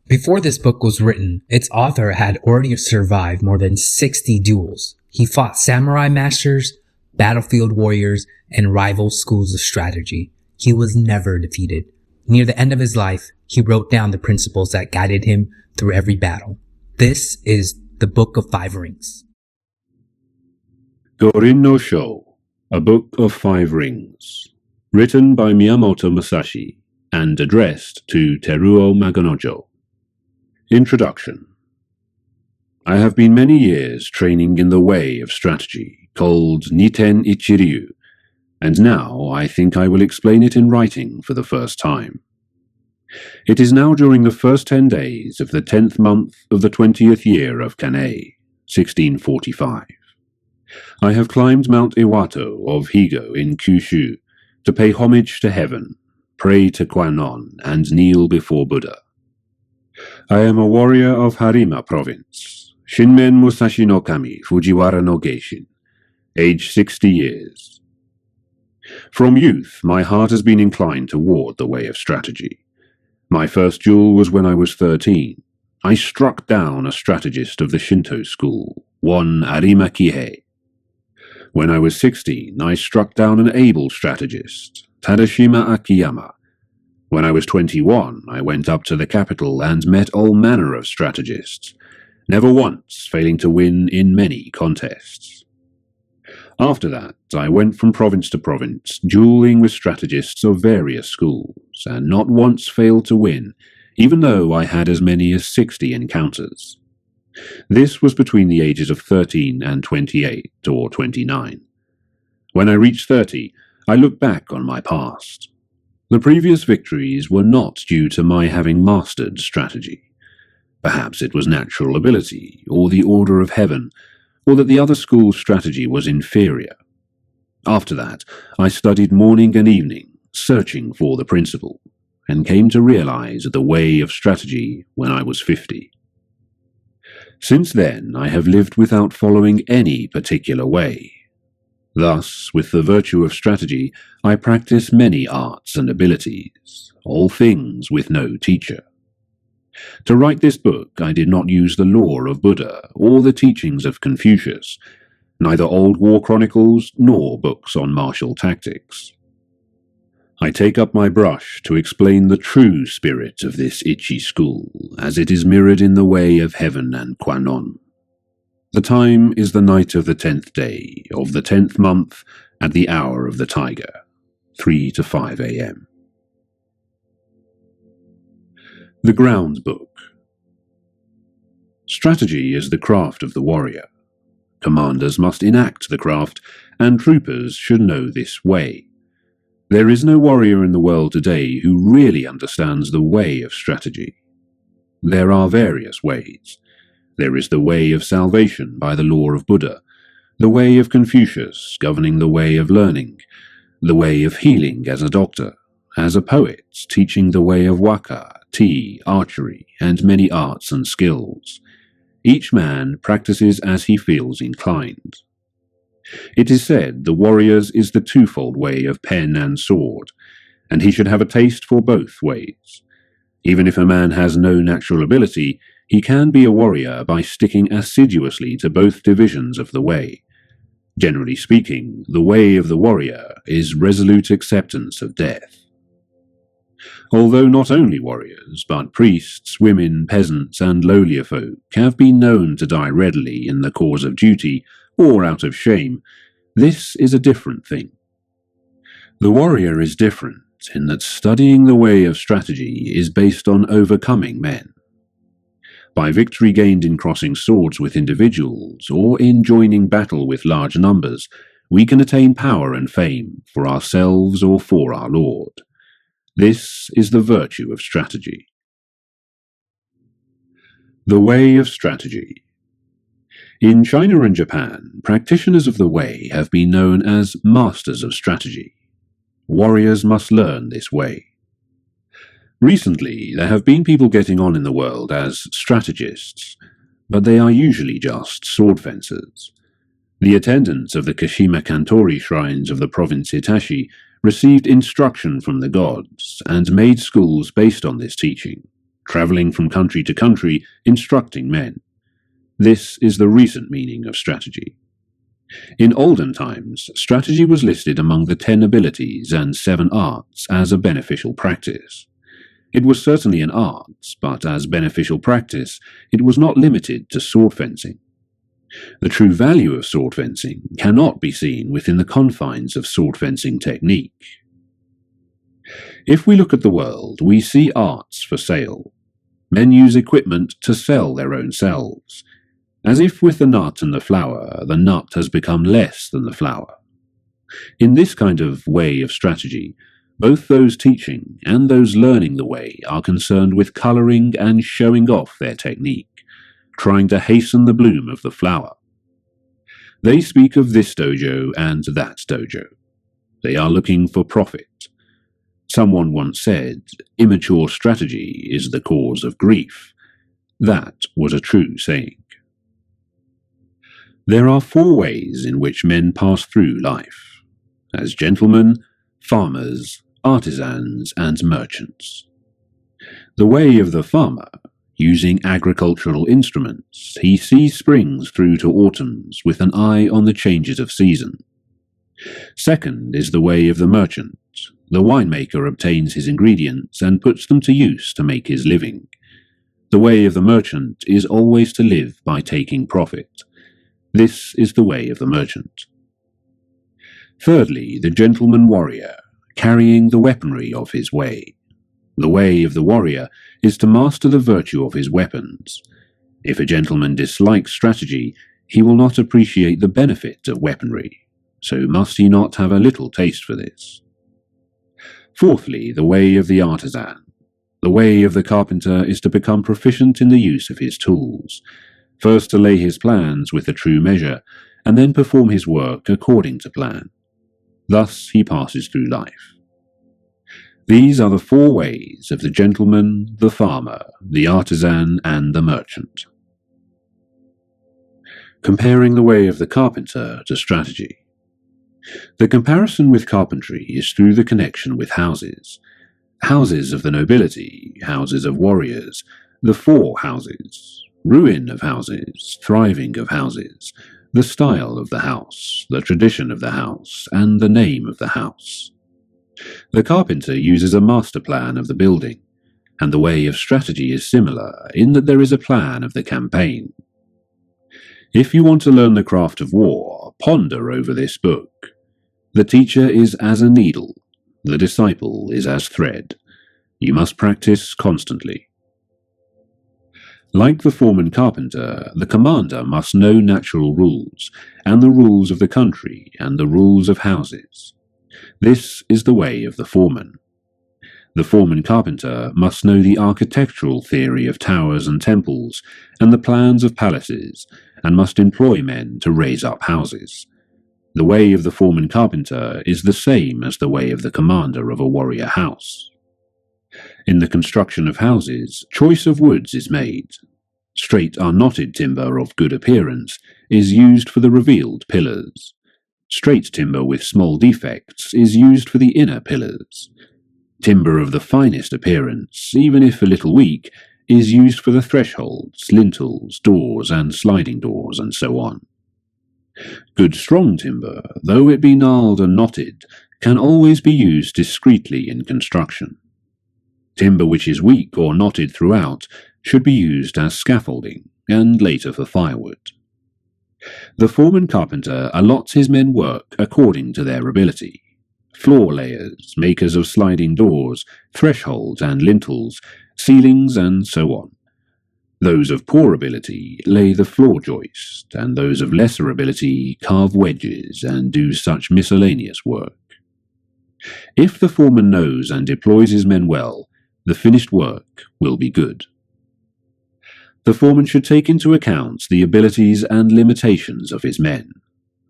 Before this book was written, its author had already survived more than 60 duels. He fought samurai masters, battlefield warriors, and rival schools of strategy. He was never defeated. Near the end of his life, he wrote down the principles that guided him through every battle. This is the Book of Five Rings. Rin No Sho, A Book of Five Rings, written by Miyamoto Musashi and addressed to Teruo Maganojo. Introduction. I have been many years training in the way of strategy, called Niten Ichiryu, and now I think I will explain it in writing for the first time. It is now during the first 10 days of the 10th month of the 20th year of Kanei, 1645. I have climbed Mount Iwato of Higo in Kyushu to pay homage to heaven, pray to Kwannon, and kneel before Buddha. I am a warrior of Harima province, Shinmen Musashi no Kami, Fujiwara no Geishin, age 60 years. From youth, my heart has been inclined toward the way of strategy. My first duel was when I was 13. I struck down a strategist of the Shinto school, one Arima Kihei. When I was 16, I struck down an able strategist, Tadashima Akiyama. When I was 21, I went up to the capital and met all manner of strategists, never once failing to win in many contests. After that, I went from province to province, dueling with strategists of various schools, and not once failed to win, even though I had as many as 60 encounters. This was between the ages of 13 and 28 or 29. When I reached 30, I looked back on my past. The previous victories were not due to my having mastered strategy. Perhaps it was natural ability, or the order of heaven, or that the other school's strategy was inferior. After that, I studied morning and evening, searching for the principle, and came to realize the way of strategy when I was 50. Since then, I have lived without following any particular way. Thus, with the virtue of strategy, I practice many arts and abilities, all things with no teacher. To write this book, I did not use the lore of Buddha or the teachings of Confucius, neither old war chronicles nor books on martial tactics. I take up my brush to explain the true spirit of this Ichi school, as it is mirrored in the way of heaven and Kwannon. The time is the night of the 10th day of the 10th month at the hour of the tiger, 3 to 5 a.m. The Ground Book. Strategy is the craft of the warrior. Commanders must enact the craft, and troopers should know this way. There is no warrior in the world today who really understands the way of strategy. There are various ways. There is the way of salvation by the law of Buddha, the way of Confucius governing the way of learning, the way of healing as a doctor, as a poet teaching the way of waka, tea, archery, and many arts and skills. Each man practices as he feels inclined. It is said the warrior's is the twofold way of pen and sword, and he should have a taste for both ways. Even if a man has no natural ability, he can be a warrior by sticking assiduously to both divisions of the way. Generally speaking, the way of the warrior is resolute acceptance of death. Although not only warriors, but priests, women, peasants, and lowlier folk have been known to die readily in the cause of duty or out of shame, this is a different thing. The warrior is different in that studying the way of strategy is based on overcoming men. By victory gained in crossing swords with individuals or in joining battle with large numbers, we can attain power and fame for ourselves or for our Lord. This is the virtue of strategy. The way of strategy. In China and Japan, practitioners of the way have been known as masters of strategy. Warriors must learn this way. Recently, there have been people getting on in the world as strategists, but they are usually just sword fencers. The attendants of the Kashima Kantori shrines of the province Hitachi received instruction from the gods and made schools based on this teaching, travelling from country to country, instructing men. This is the recent meaning of strategy. In olden times, strategy was listed among the 10 abilities and 7 arts as a beneficial practice. It was certainly an art, but as beneficial practice, it was not limited to sword fencing. The true value of sword fencing cannot be seen within the confines of sword fencing technique. If we look at the world, we see arts for sale. Men use equipment to sell their own selves. As if with the nut and the nut has become less than the flower. In this kind of way of strategy, both those teaching and those learning the way are concerned with colouring and showing off their technique, trying to hasten the bloom of the flower. They speak of this dojo and that dojo. They are looking for profit. Someone once said, "Immature strategy is the cause of grief." That was a true saying. There are 4 ways in which men pass through life: as gentlemen, farmers, artisans, and merchants. The way of the farmer, using agricultural instruments, he sees springs through to autumns with an eye on the changes of season. Second is the way of the merchant. The winemaker obtains his ingredients and puts them to use to make his living. The way of the merchant is always to live by taking profit. This is the way of the merchant. Thirdly, the gentleman warrior, carrying the weaponry of his way. The way of the warrior is to master the virtue of his weapons. If a gentleman dislikes strategy, he will not appreciate the benefit of weaponry, so must he not have a little taste for this. Fourthly, the way of the artisan. The way of the carpenter is to become proficient in the use of his tools, first to lay his plans with a true measure, and then perform his work according to plan. Thus he passes through life. These are the 4 ways of the gentleman, the farmer, the artisan, and the merchant. Comparing the way of the carpenter to strategy. The comparison with carpentry is through the connection with houses. Houses of the nobility, houses of warriors, the 4 houses, ruin of houses, thriving of houses, the style of the house, the tradition of the house, and the name of the house. The carpenter uses a master plan of the building, and the way of strategy is similar in that there is a plan of the campaign. If you want to learn the craft of war, ponder over this book. The teacher is as a needle, the disciple is as thread. You must practice constantly. Like the foreman carpenter, the commander must know natural rules, and the rules of the country, and the rules of houses. This is the way of the foreman. The foreman carpenter must know the architectural theory of towers and temples, and the plans of palaces, and must employ men to raise up houses. The way of the foreman carpenter is the same as the way of the commander of a warrior house. In the construction of houses, choice of woods is made. Straight unknotted timber of good appearance is used for the revealed pillars. Straight timber with small defects is used for the inner pillars. Timber of the finest appearance, even if a little weak, is used for the thresholds, lintels, doors, and sliding doors, and so on. Good strong timber, though it be gnarled and knotted, can always be used discreetly in construction. Timber which is weak or knotted throughout should be used as scaffolding, and later for firewood. The foreman carpenter allots his men work according to their ability. Floor layers, makers of sliding doors, thresholds and lintels, ceilings, and so on. Those of poor ability lay the floor joist, and those of lesser ability carve wedges and do such miscellaneous work. If the foreman knows and deploys his men well, the finished work will be good. The foreman should take into account the abilities and limitations of his men,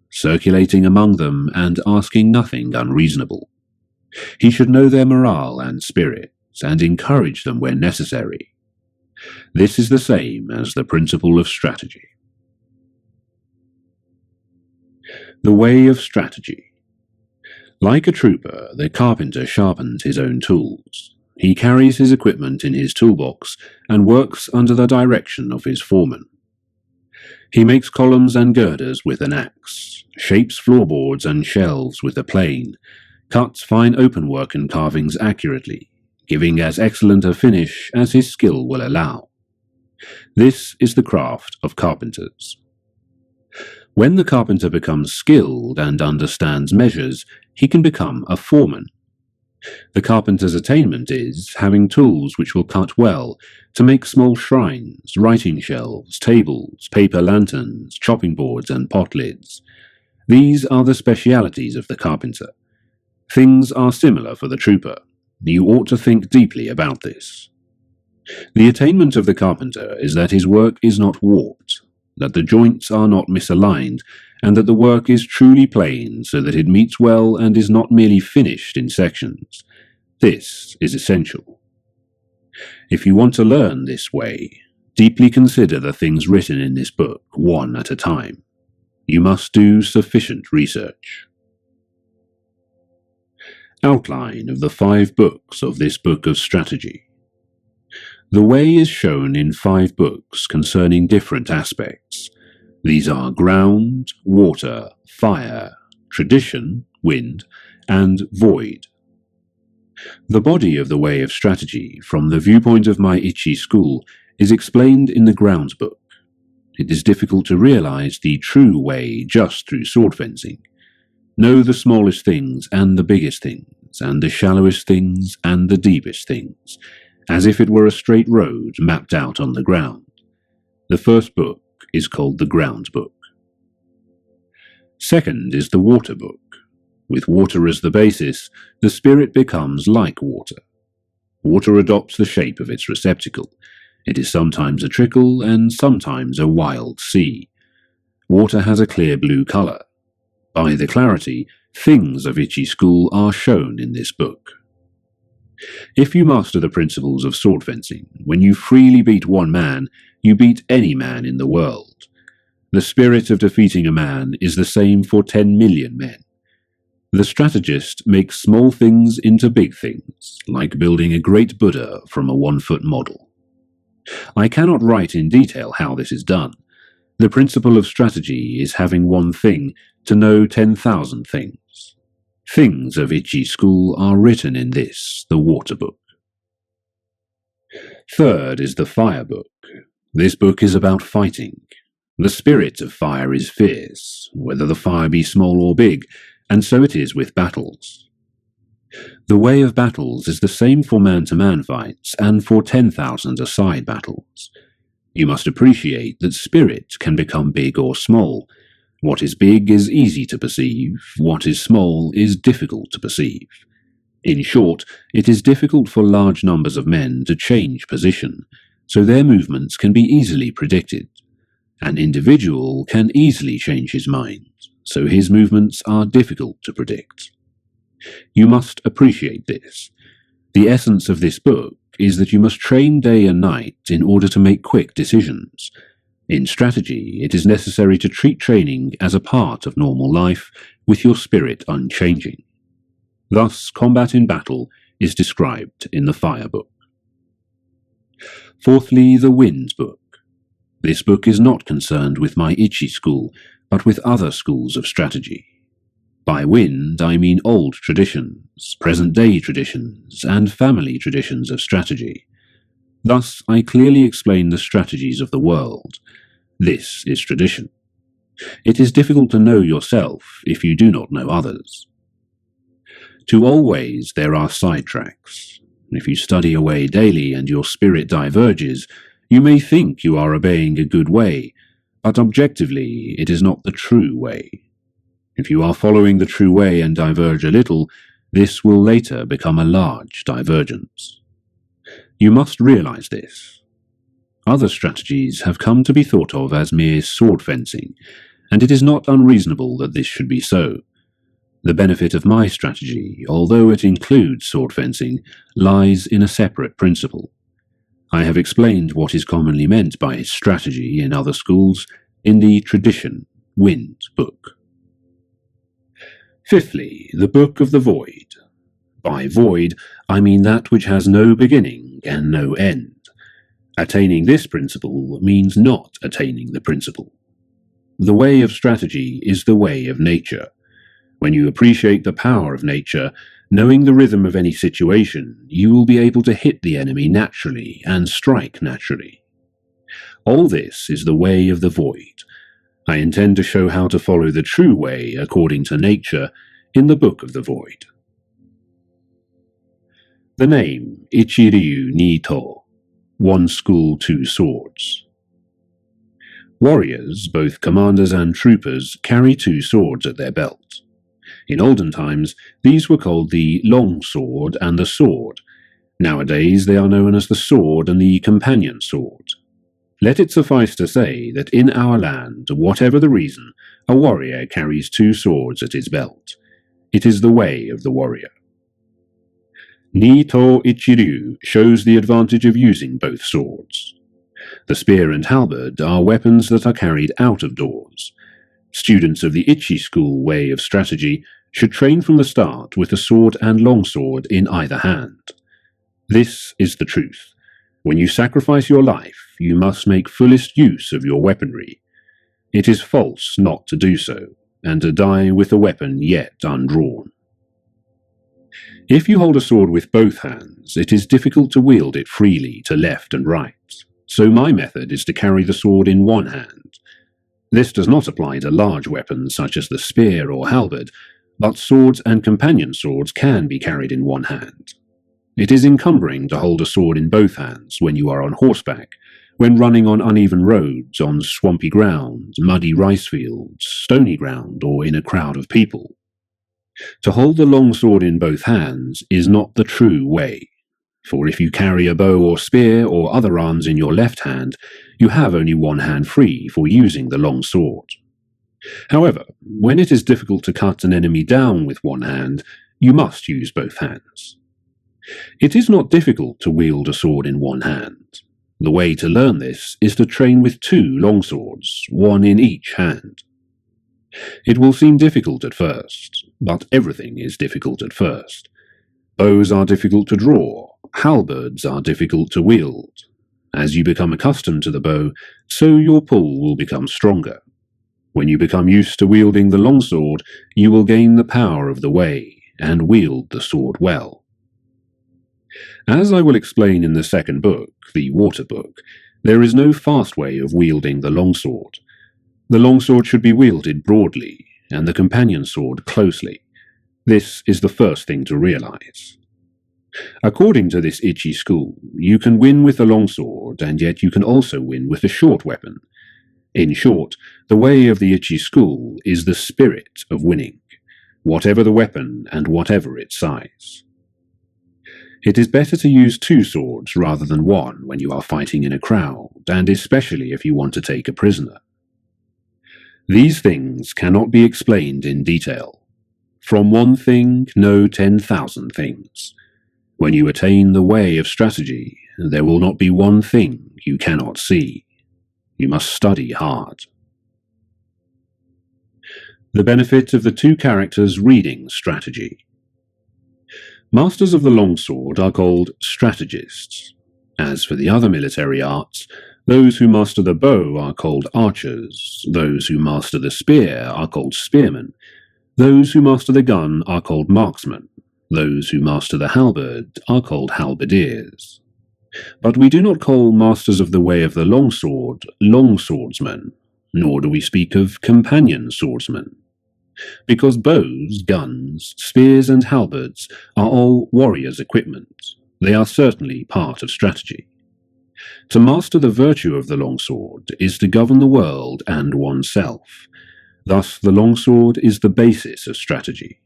circulating among them and asking nothing unreasonable. He should know their morale and spirits, and encourage them when necessary. This is the same as the principle of strategy. The way of strategy. Like a trooper, the carpenter sharpens his own tools. He carries his equipment in his toolbox and works under the direction of his foreman. He makes columns and girders with an axe, shapes floorboards and shelves with a plane, cuts fine openwork and carvings accurately, giving as excellent a finish as his skill will allow. This is the craft of carpenters. When the carpenter becomes skilled and understands measures, he can become a foreman. The carpenter's attainment is having tools which will cut well to make small shrines, writing shelves, tables, paper lanterns, chopping boards, and pot lids. These are the specialities of the carpenter. Things are similar for the trooper. You ought to think deeply about this. The attainment of the carpenter is that his work is not warped, that the joints are not misaligned, and that the work is truly plain so that it meets well and is not merely finished in sections. This is essential. If you want to learn this way, deeply consider the things written in this book one at a time. You must do sufficient research. Outline of the 5 books of this book of strategy. The way is shown in 5 books concerning different aspects. These are ground, water, fire, tradition, wind, and void. The body of the way of strategy, from the viewpoint of my Ichi school, is explained in the ground book. It is difficult to realize the true way just through sword fencing. Know the smallest things and the biggest things, and the shallowest things and the deepest things, as if it were a straight road mapped out on the ground. The first book is called the ground book. Second is the water book. With water as the basis, the spirit becomes like water. Water adopts the shape of its receptacle. It is sometimes a trickle and sometimes a wild sea. Water has a clear blue color. By the clarity, things of Ichi school are shown in this book. If you master the principles of sword fencing, when you freely beat one man, you beat any man in the world. The spirit of defeating a man is the same for 10 million men. The strategist makes small things into big things, like building a great Buddha from a 1-foot model. I cannot write in detail how this is done. The principle of strategy is having one thing to know 10,000 things. Things of Ichi school are written in this, the water book. Third is the fire book. This book is about fighting. The spirit of fire is fierce, whether the fire be small or big, and so it is with battles. The way of battles is the same for man-to-man fights and for 10,000 aside battles. You must appreciate that spirit can become big or small. What is big is easy to perceive, what is small is difficult to perceive. In short, it is difficult for large numbers of men to change position, so their movements can be easily predicted. An individual can easily change his mind, so his movements are difficult to predict. You must appreciate this. The essence of this book is that you must train day and night in order to make quick decisions. In strategy, it is necessary to treat training as a part of normal life, with your spirit unchanging. Thus, combat in battle is described in the Fire Book. Fourthly, the Wind Book. This book is not concerned with my Ichi school, but with other schools of strategy. By wind, I mean old traditions, present-day traditions, and family traditions of strategy. Thus, I clearly explain the strategies of the world. This is tradition. It is difficult to know yourself if you do not know others. To all ways there are sidetracks. If you study a way daily and your spirit diverges, you may think you are obeying a good way, but objectively it is not the true way. If you are following the true way and diverge a little, this will later become a large divergence. You must realize this. Other strategies have come to be thought of as mere sword fencing, and it is not unreasonable that this should be so. The benefit of my strategy, although it includes sword fencing, lies in a separate principle. I have explained what is commonly meant by strategy in other schools in the Tradition Wind book. Fifthly, the Book of the Void. By void, I mean that which has no beginning and no end. Attaining this principle means not attaining the principle. The way of strategy is the way of nature. When you appreciate the power of nature, knowing the rhythm of any situation, you will be able to hit the enemy naturally and strike naturally. All this is the way of the void. I intend to show how to follow the true way according to nature in the Book of the Void. The name Ichiryu Nito, one school, two swords. Warriors, both commanders and troopers, carry two swords at their belt. In olden times, these were called the long sword and the sword. Nowadays, they are known as the sword and the companion sword. Let it suffice to say that in our land, whatever the reason, a warrior carries two swords at his belt. It is the way of the warrior. Nito Ichiryu shows the advantage of using both swords. The spear and halberd are weapons that are carried out of doors. Students of the Ichi school way of strategy should train from the start with a sword and longsword in either hand. This is the truth. When you sacrifice your life, you must make fullest use of your weaponry. It is false not to do so, and to die with a weapon yet undrawn. If you hold a sword with both hands, it is difficult to wield it freely to left and right, so my method is to carry the sword in one hand. This does not apply to large weapons such as the spear or halberd, but swords and companion swords can be carried in one hand. It is encumbering to hold a sword in both hands when you are on horseback, when running on uneven roads, on swampy ground, muddy rice fields, stony ground, or in a crowd of people. To hold the long sword in both hands is not the true way, for if you carry a bow or spear or other arms in your left hand, you have only one hand free for using the long sword. However, when it is difficult to cut an enemy down with one hand, you must use both hands. It is not difficult to wield a sword in one hand. The way to learn this is to train with two long swords, one in each hand. It will seem difficult at first, but everything is difficult at first. Bows are difficult to draw, halberds are difficult to wield. As you become accustomed to the bow, so your pull will become stronger. When you become used to wielding the longsword, you will gain the power of the way, and wield the sword well. As I will explain in the second book, the Water Book, there is no fast way of wielding the longsword. The longsword should be wielded broadly, and the companion sword closely. This is the first thing to realize. According to this Ichi school, you can win with the longsword, and yet you can also win with a short weapon. In short, the way of the Ichi school is the spirit of winning, whatever the weapon and whatever its size. It is better to use two swords rather than one when you are fighting in a crowd, and especially if you want to take a prisoner. These things cannot be explained in detail. From one thing, know 10,000 things. When you attain the way of strategy, there will not be one thing you cannot see. You must study hard. The benefit of the two characters reading strategy. Masters of the longsword are called strategists. As for the other military arts, those who master the bow are called archers, those who master the spear are called spearmen, those who master the gun are called marksmen, those who master the halberd are called halberdiers. But we do not call masters of the way of the longsword longswordsmen, nor do we speak of companion swordsmen, because bows, guns, spears and halberds are all warriors' equipment. They are certainly part of strategy. To master the virtue of the longsword is to govern the world and oneself. Thus the longsword is the basis of strategy.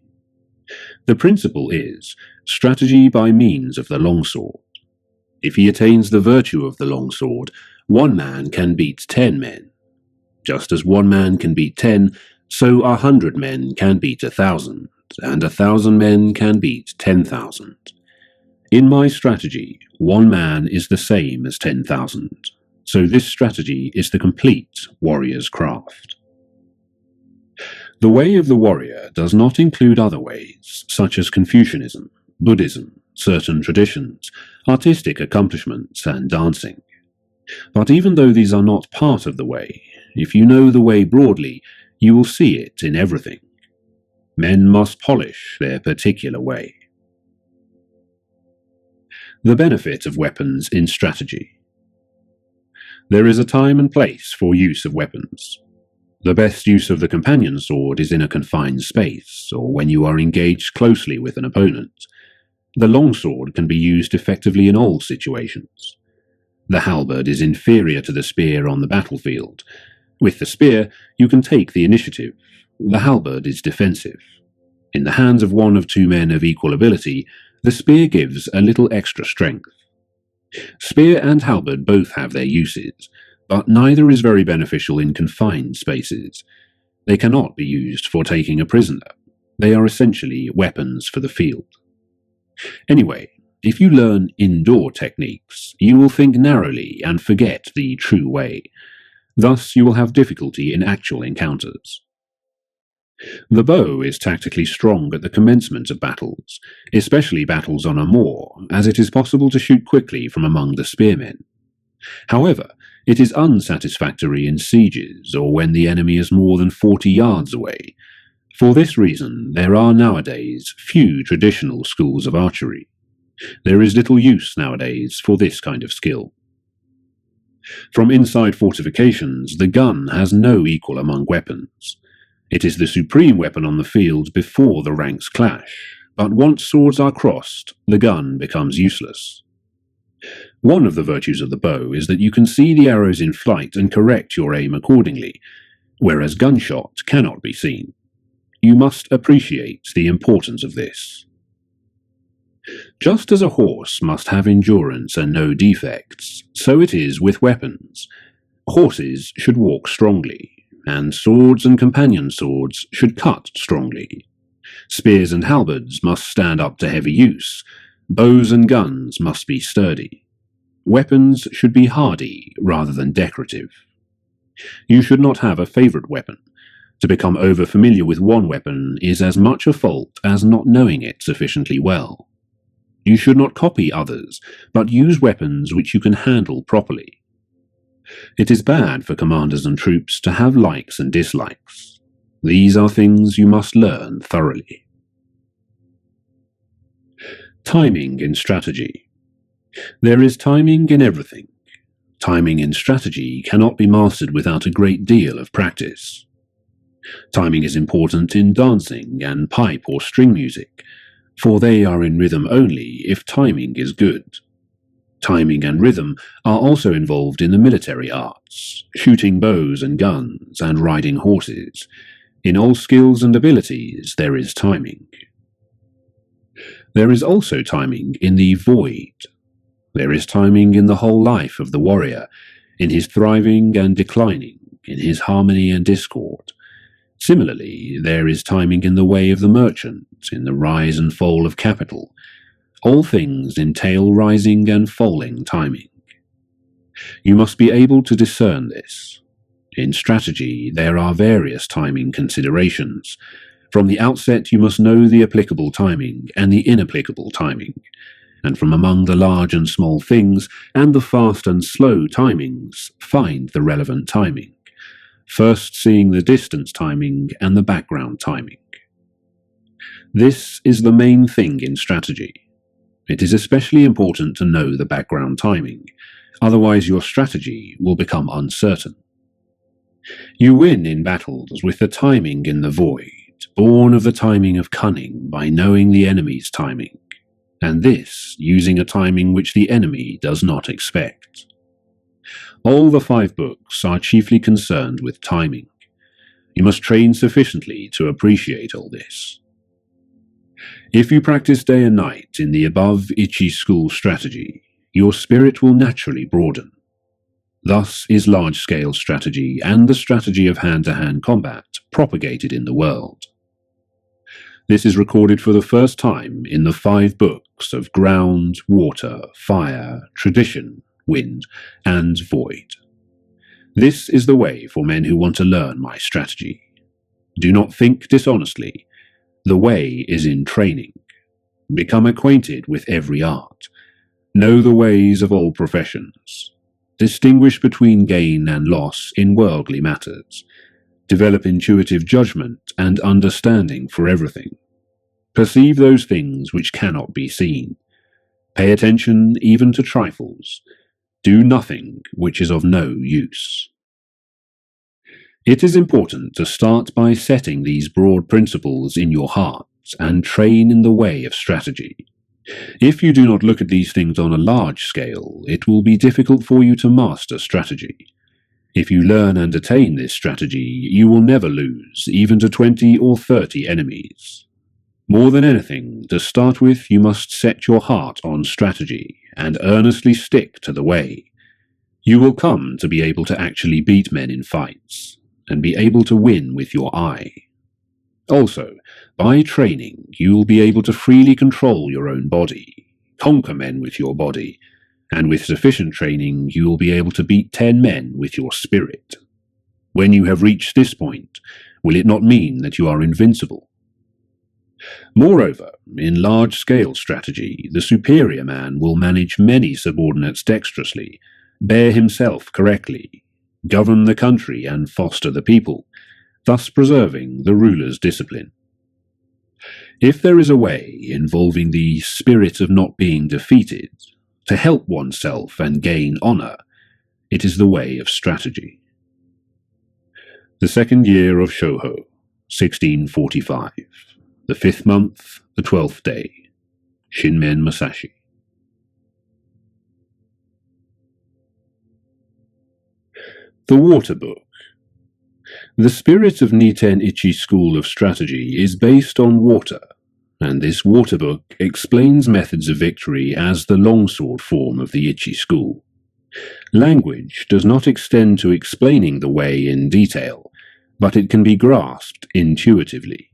The principle is strategy by means of the longsword. If he attains the virtue of the longsword, one man can beat 10 men. Just as one man can beat 10, so 100 men can beat 1,000, and 1,000 men can beat 10,000. In my strategy, one man is the same as 10,000, so this strategy is the complete warrior's craft. The way of the warrior does not include other ways, such as Confucianism, Buddhism, certain traditions, artistic accomplishments, and dancing. But even though these are not part of the way, if you know the way broadly, you will see it in everything. Men must polish their particular way. The benefit of weapons in strategy. There is a time and place for use of weapons. The best use of the companion sword is in a confined space, or when you are engaged closely with an opponent. The longsword can be used effectively in all situations. The halberd is inferior to the spear on the battlefield. With the spear, you can take the initiative. The halberd is defensive. In the hands of one of two men of equal ability, the spear gives a little extra strength. Spear and halberd both have their uses, but neither is very beneficial in confined spaces. They cannot be used for taking a prisoner. They are essentially weapons for the field. Anyway, if you learn indoor techniques, you will think narrowly and forget the true way. Thus, you will have difficulty in actual encounters. The bow is tactically strong at the commencement of battles, especially battles on a moor, as it is possible to shoot quickly from among the spearmen. However, it is unsatisfactory in sieges or when the enemy is more than 40 yards away. For this reason, there are nowadays few traditional schools of archery. There is little use nowadays for this kind of skill. From inside fortifications, the gun has no equal among weapons. It is the supreme weapon on the field before the ranks clash, but once swords are crossed, the gun becomes useless. One of the virtues of the bow is that you can see the arrows in flight and correct your aim accordingly, whereas gunshot cannot be seen. You must appreciate the importance of this. Just as a horse must have endurance and no defects, so it is with weapons. Horses should walk strongly, and swords and companion swords should cut strongly. Spears and halberds must stand up to heavy use. Bows and guns must be sturdy. Weapons should be hardy rather than decorative. You should not have a favorite weapon. To become over-familiar with one weapon is as much a fault as not knowing it sufficiently well. You should not copy others, but use weapons which you can handle properly. It is bad for commanders and troops to have likes and dislikes. These are things you must learn thoroughly. Timing in strategy. There is timing in everything. Timing in strategy cannot be mastered without a great deal of practice. Timing is important in dancing and pipe or string music, for they are in rhythm only if timing is good. Timing and rhythm are also involved in the military arts, shooting bows and guns and riding horses. In all skills and abilities there is timing. There is also timing in the void. There is timing in the whole life of the warrior, in his thriving and declining, in his harmony and discord. Similarly, there is timing in the way of the merchant, in the rise and fall of capital. All things entail rising and falling timing. You must be able to discern this. In strategy, there are various timing considerations. From the outset, you must know the applicable timing and the inapplicable timing, and from among the large and small things and the fast and slow timings, find the relevant timing, first seeing the distance timing and the background timing. This is the main thing in strategy. It is especially important to know the background timing, otherwise your strategy will become uncertain. You win in battles with the timing in the void, born of the timing of cunning by knowing the enemy's timing, and this using a timing which the enemy does not expect. All the 5 books are chiefly concerned with timing. You must train sufficiently to appreciate all this. If you practice day and night in the above Ichi school strategy, your spirit will naturally broaden. Thus is large-scale strategy and the strategy of hand-to-hand combat propagated in the world. This is recorded for the first time in the 5 books of Ground, Water, Fire, Tradition, Wind, and Void. This is the way for men who want to learn my strategy. Do not think dishonestly. The way is in training. Become acquainted with every art. Know the ways of all professions. Distinguish between gain and loss in worldly matters. Develop intuitive judgment and understanding for everything. Perceive those things which cannot be seen. Pay attention even to trifles. Do nothing which is of no use. It is important to start by setting these broad principles in your heart and train in the way of strategy. If you do not look at these things on a large scale, it will be difficult for you to master strategy. If you learn and attain this strategy, you will never lose, even to 20 or 30 enemies. More than anything, to start with, you must set your heart on strategy and earnestly stick to the way. You will come to be able to actually beat men in fights, and be able to win with your eye. Also, by training, you will be able to freely control your own body, conquer men with your body, and with sufficient training you will be able to beat 10 men with your spirit. When you have reached this point, will it not mean that you are invincible? Moreover, in large-scale strategy, the superior man will manage many subordinates dexterously, bear himself correctly, govern the country and foster the people, thus preserving the ruler's discipline. If there is a way involving the spirit of not being defeated, to help oneself and gain honor, it is the way of strategy. The second year of Shoho, 1645. The 5th month, the 12th day. Shinmen Musashi. The Water Book. The spirit of Niten Ichi school of strategy is based on water, and this water book explains methods of victory as the longsword form of the Ichi school. Language does not extend to explaining the way in detail, but it can be grasped intuitively.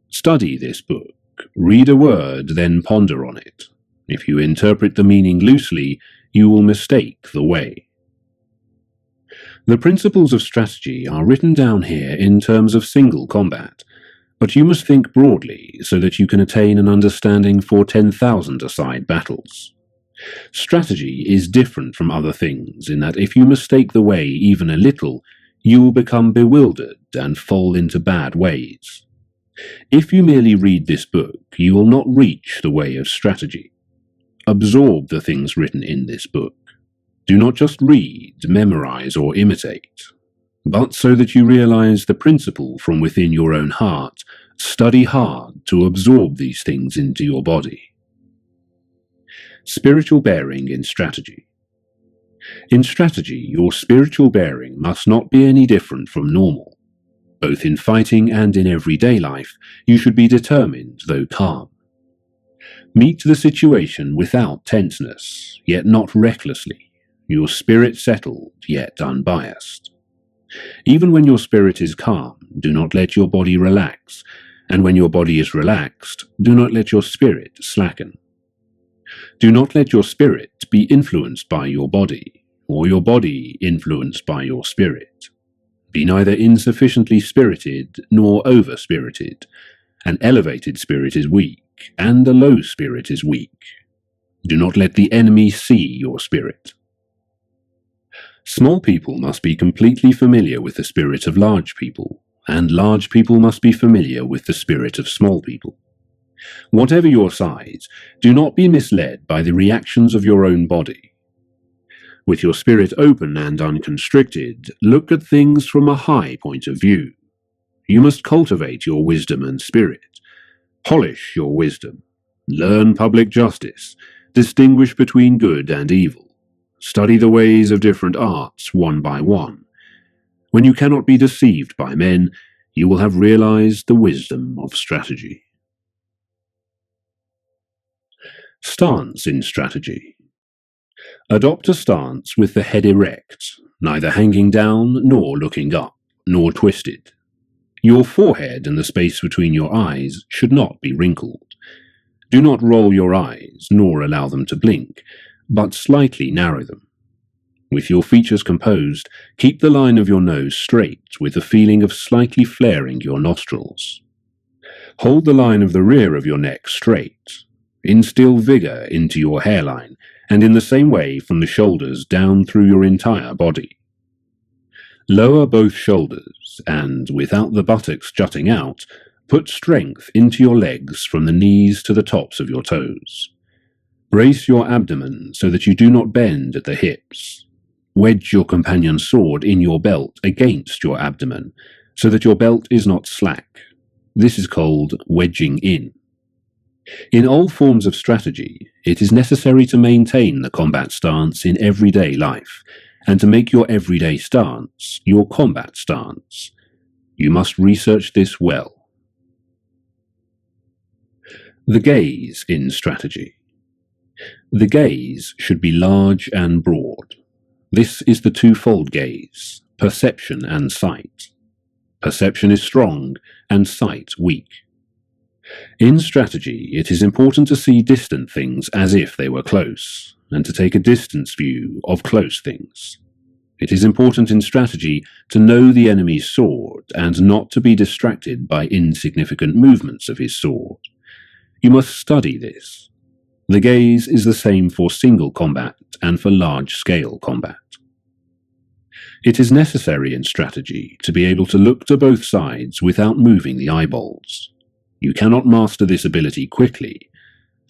Study this book, read a word, then ponder on it. If you interpret the meaning loosely, you will mistake the way. The principles of strategy are written down here in terms of single combat, but you must think broadly so that you can attain an understanding for 10,000-a-side battles. Strategy is different from other things in that if you mistake the way even a little, you will become bewildered and fall into bad ways. If you merely read this book, you will not reach the way of strategy. Absorb the things written in this book. Do not just read, memorize, or imitate, but so that you realize the principle from within your own heart, study hard to absorb these things into your body. Spiritual bearing in strategy. In strategy, your spiritual bearing must not be any different from normal. Both in fighting and in everyday life, you should be determined, though calm. Meet the situation without tenseness, yet not recklessly, your spirit settled, yet unbiased. Even when your spirit is calm, do not let your body relax, and when your body is relaxed, do not let your spirit slacken. Do not let your spirit be influenced by your body, or your body influenced by your spirit. Be neither insufficiently spirited nor over-spirited. An elevated spirit is weak, and a low spirit is weak. Do not let the enemy see your spirit. Small people must be completely familiar with the spirit of large people, and large people must be familiar with the spirit of small people. Whatever your size, do not be misled by the reactions of your own body. With your spirit open and unconstricted, look at things from a high point of view. You must cultivate your wisdom and spirit. Polish your wisdom. Learn public justice. Distinguish between good and evil. Study the ways of different arts one by one. When you cannot be deceived by men, you will have realized the wisdom of strategy. Stance in strategy. Adopt a stance with the head erect, neither hanging down nor looking up, nor twisted. Your forehead and the space between your eyes should not be wrinkled. Do not roll your eyes, nor allow them to blink, but slightly narrow them. With your features composed, keep the line of your nose straight with the feeling of slightly flaring your nostrils. Hold the line of the rear of your neck straight. Instill vigor into your hairline, and in the same way from the shoulders down through your entire body. Lower both shoulders, and without the buttocks jutting out, put strength into your legs from the knees to the tops of your toes. Brace your abdomen so that you do not bend at the hips. Wedge your companion's sword in your belt against your abdomen, so that your belt is not slack. This is called wedging in. In all forms of strategy, it is necessary to maintain the combat stance in everyday life, and to make your everyday stance your combat stance. You must research this well. The gaze in strategy. The gaze should be large and broad. This is the twofold gaze, perception and sight. Perception is strong and sight weak. In strategy, it is important to see distant things as if they were close, and to take a distance view of close things. It is important in strategy to know the enemy's sword and not to be distracted by insignificant movements of his sword. You must study this. The gaze is the same for single combat and for large-scale combat. It is necessary in strategy to be able to look to both sides without moving the eyeballs. You cannot master this ability quickly.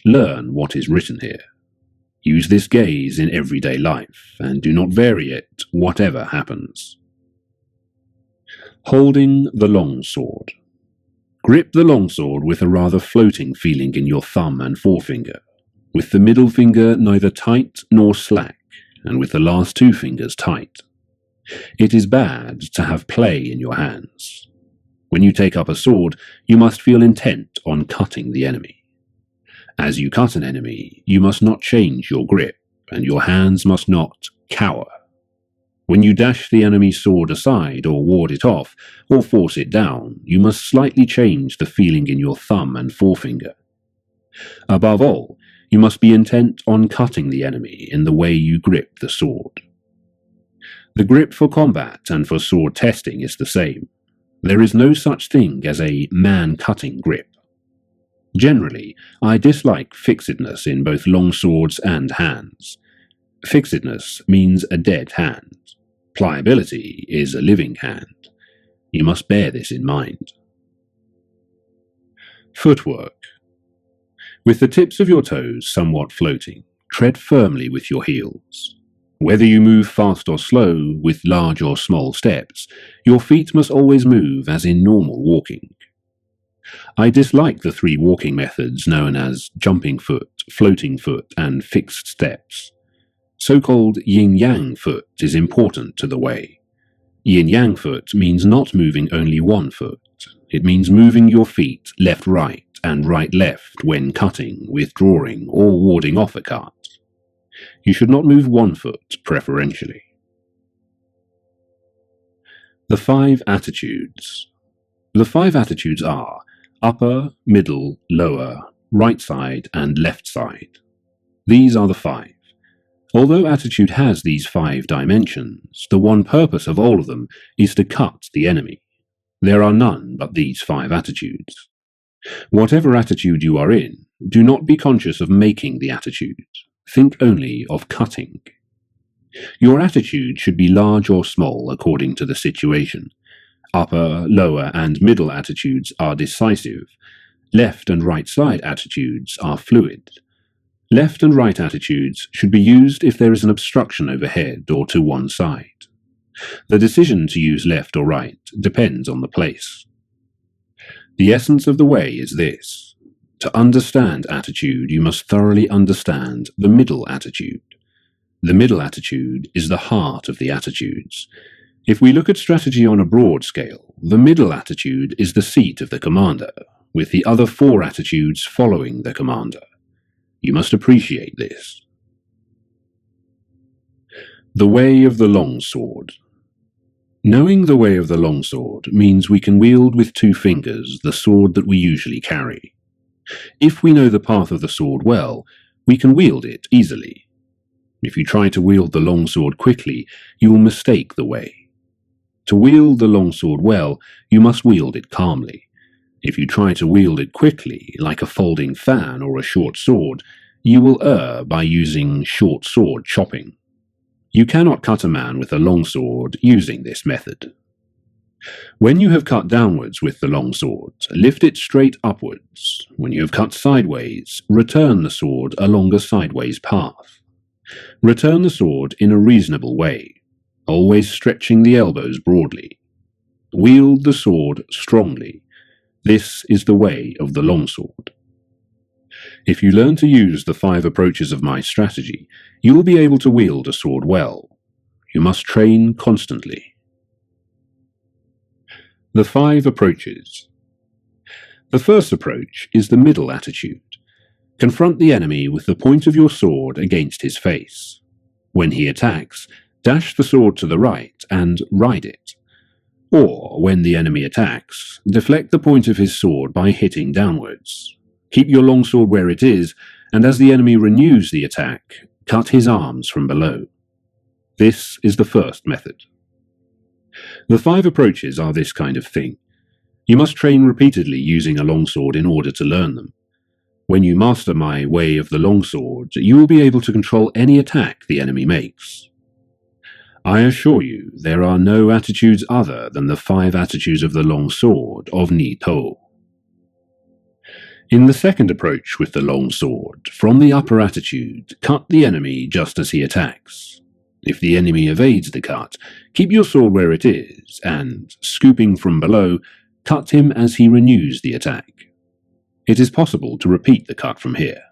Learn what is written here. Use this gaze in everyday life, and do not vary it, whatever happens. Holding the longsword. Grip the longsword with a rather floating feeling in your thumb and forefinger, with the middle finger neither tight nor slack, and with the last two fingers tight. It is bad to have play in your hands. When you take up a sword, you must feel intent on cutting the enemy. As you cut an enemy, you must not change your grip, and your hands must not cower. When you dash the enemy's sword aside or ward it off, or force it down, you must slightly change the feeling in your thumb and forefinger. Above all, you must be intent on cutting the enemy in the way you grip the sword. The grip for combat and for sword testing is the same. There is no such thing as a man-cutting grip. Generally, I dislike fixedness in both longswords and hands. Fixedness means a dead hand. Pliability is a living hand. You must bear this in mind. Footwork. With the tips of your toes somewhat floating, tread firmly with your heels. Whether you move fast or slow, with large or small steps, your feet must always move as in normal walking. I dislike the three walking methods known as jumping foot, floating foot, and fixed steps. So-called yin-yang foot is important to the way. Yin-yang foot means not moving only one foot. It means moving your feet left-right and right-left when cutting, withdrawing, or warding off a cut. You should not move one foot preferentially. The 5 attitudes. The 5 attitudes are upper, middle, lower, right side, and left side. These are the 5. Although attitude has these 5 dimensions, the one purpose of all of them is to cut the enemy. There are none but these 5 attitudes. Whatever attitude you are in, do not be conscious of making the attitude. Think only of cutting. Your attitude should be large or small according to the situation. Upper, lower, and middle attitudes are decisive. Left and right side attitudes are fluid. Left and right attitudes should be used if there is an obstruction overhead or to one side. The decision to use left or right depends on the place. The essence of the way is this. To understand attitude, you must thoroughly understand the middle attitude. The middle attitude is the heart of the attitudes. If we look at strategy on a broad scale, the middle attitude is the seat of the commander, with the other 4 attitudes following the commander. You must appreciate this. The way of the longsword. Knowing the way of the longsword means we can wield with 2 fingers the sword that we usually carry. If we know the path of the sword well, we can wield it easily. If you try to wield the longsword quickly, you will mistake the way. To wield the longsword well, you must wield it calmly. If you try to wield it quickly, like a folding fan or a short sword, you will err by using short sword chopping. You cannot cut a man with a long sword using this method. When you have cut downwards with the long sword, lift it straight upwards. When you have cut sideways, return the sword along a sideways path. Return the sword in a reasonable way, always stretching the elbows broadly. Wield the sword strongly. This is the way of the longsword. If you learn to use the 5 approaches of my strategy, you will be able to wield a sword well. You must train constantly. The 5 approaches. The first approach is the middle attitude. Confront the enemy with the point of your sword against his face. When he attacks, dash the sword to the right and ride it. Or, when the enemy attacks, deflect the point of his sword by hitting downwards. Keep your longsword where it is, and as the enemy renews the attack, cut his arms from below. This is the first method. The 5 approaches are this kind of thing. You must train repeatedly using a longsword in order to learn them. When you master my way of the longsword, you will be able to control any attack the enemy makes. I assure you, there are no attitudes other than the 5 attitudes of the long sword of Ni To. In the second approach with the long sword, from the upper attitude, cut the enemy just as he attacks. If the enemy evades the cut, keep your sword where it is, and, scooping from below, cut him as he renews the attack. It is possible to repeat the cut from here.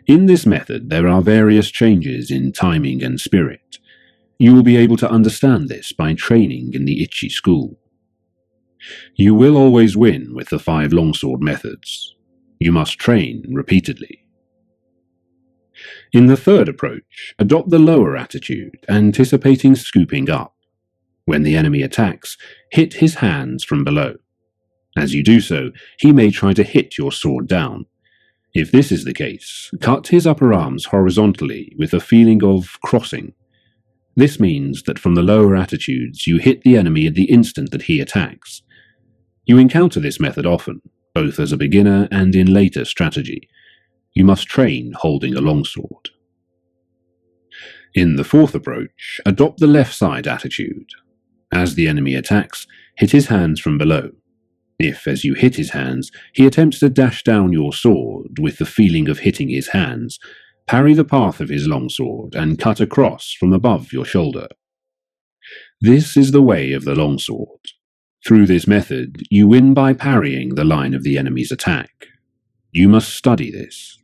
In this method, there are various changes in timing and spirit. You will be able to understand this by training in the Ichi school. You will always win with the 5 longsword methods. You must train repeatedly. In the third approach, adopt the lower attitude, anticipating scooping up. When the enemy attacks, hit his hands from below. As you do so, he may try to hit your sword down. If this is the case, cut his upper arms horizontally with a feeling of crossing. This means that from the lower attitudes you hit the enemy at the instant that he attacks. You encounter this method often, both as a beginner and in later strategy. You must train holding a longsword. In the fourth approach, adopt the left side attitude. As the enemy attacks, hit his hands from below. If, as you hit his hands, he attempts to dash down your sword with the feeling of hitting his hands, parry the path of his longsword and cut across from above your shoulder. This is the way of the longsword. Through this method, you win by parrying the line of the enemy's attack. You must study this.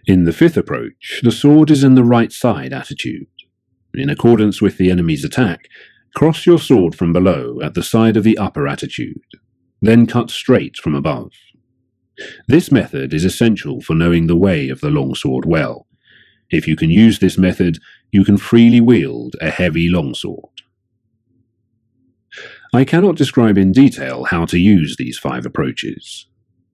In the fifth approach, the sword is in the right side attitude. In accordance with the enemy's attack, cross your sword from below at the side of the upper attitude, then cut straight from above. This method is essential for knowing the way of the longsword well. If you can use this method, you can freely wield a heavy longsword. I cannot describe in detail how to use these 5 approaches.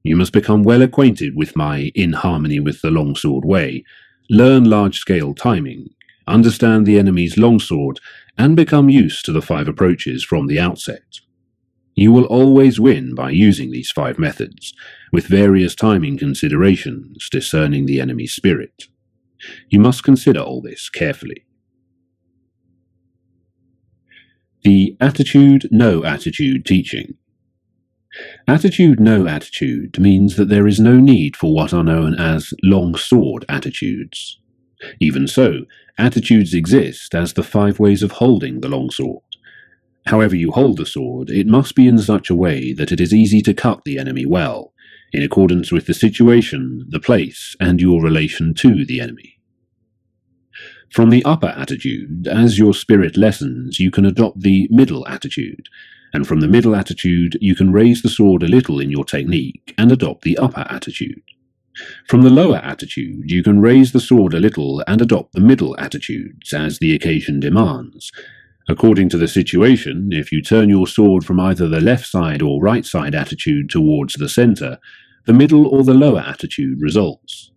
You must become well acquainted with my In Harmony with the Longsword way, learn large-scale timing, understand the enemy's longsword, and become used to the 5 approaches from the outset. You will always win by using these 5 methods, with various timing considerations discerning the enemy's spirit. You must consider all this carefully. The Attitude, No Attitude teaching. Attitude, no attitude means that there is no need for what are known as long sword attitudes. Even so, attitudes exist as the 5 ways of holding the long sword. However you hold the sword, it must be in such a way that it is easy to cut the enemy well, in accordance with the situation, the place, and your relation to the enemy. From the upper attitude, as your spirit lessens, you can adopt the middle attitude, and from the middle attitude you can raise the sword a little in your technique and adopt the upper attitude. From the lower attitude you can raise the sword a little and adopt the middle attitudes as the occasion demands. According to the situation, if you turn your sword from either the left side or right side attitude towards the center, the middle or the lower attitude results.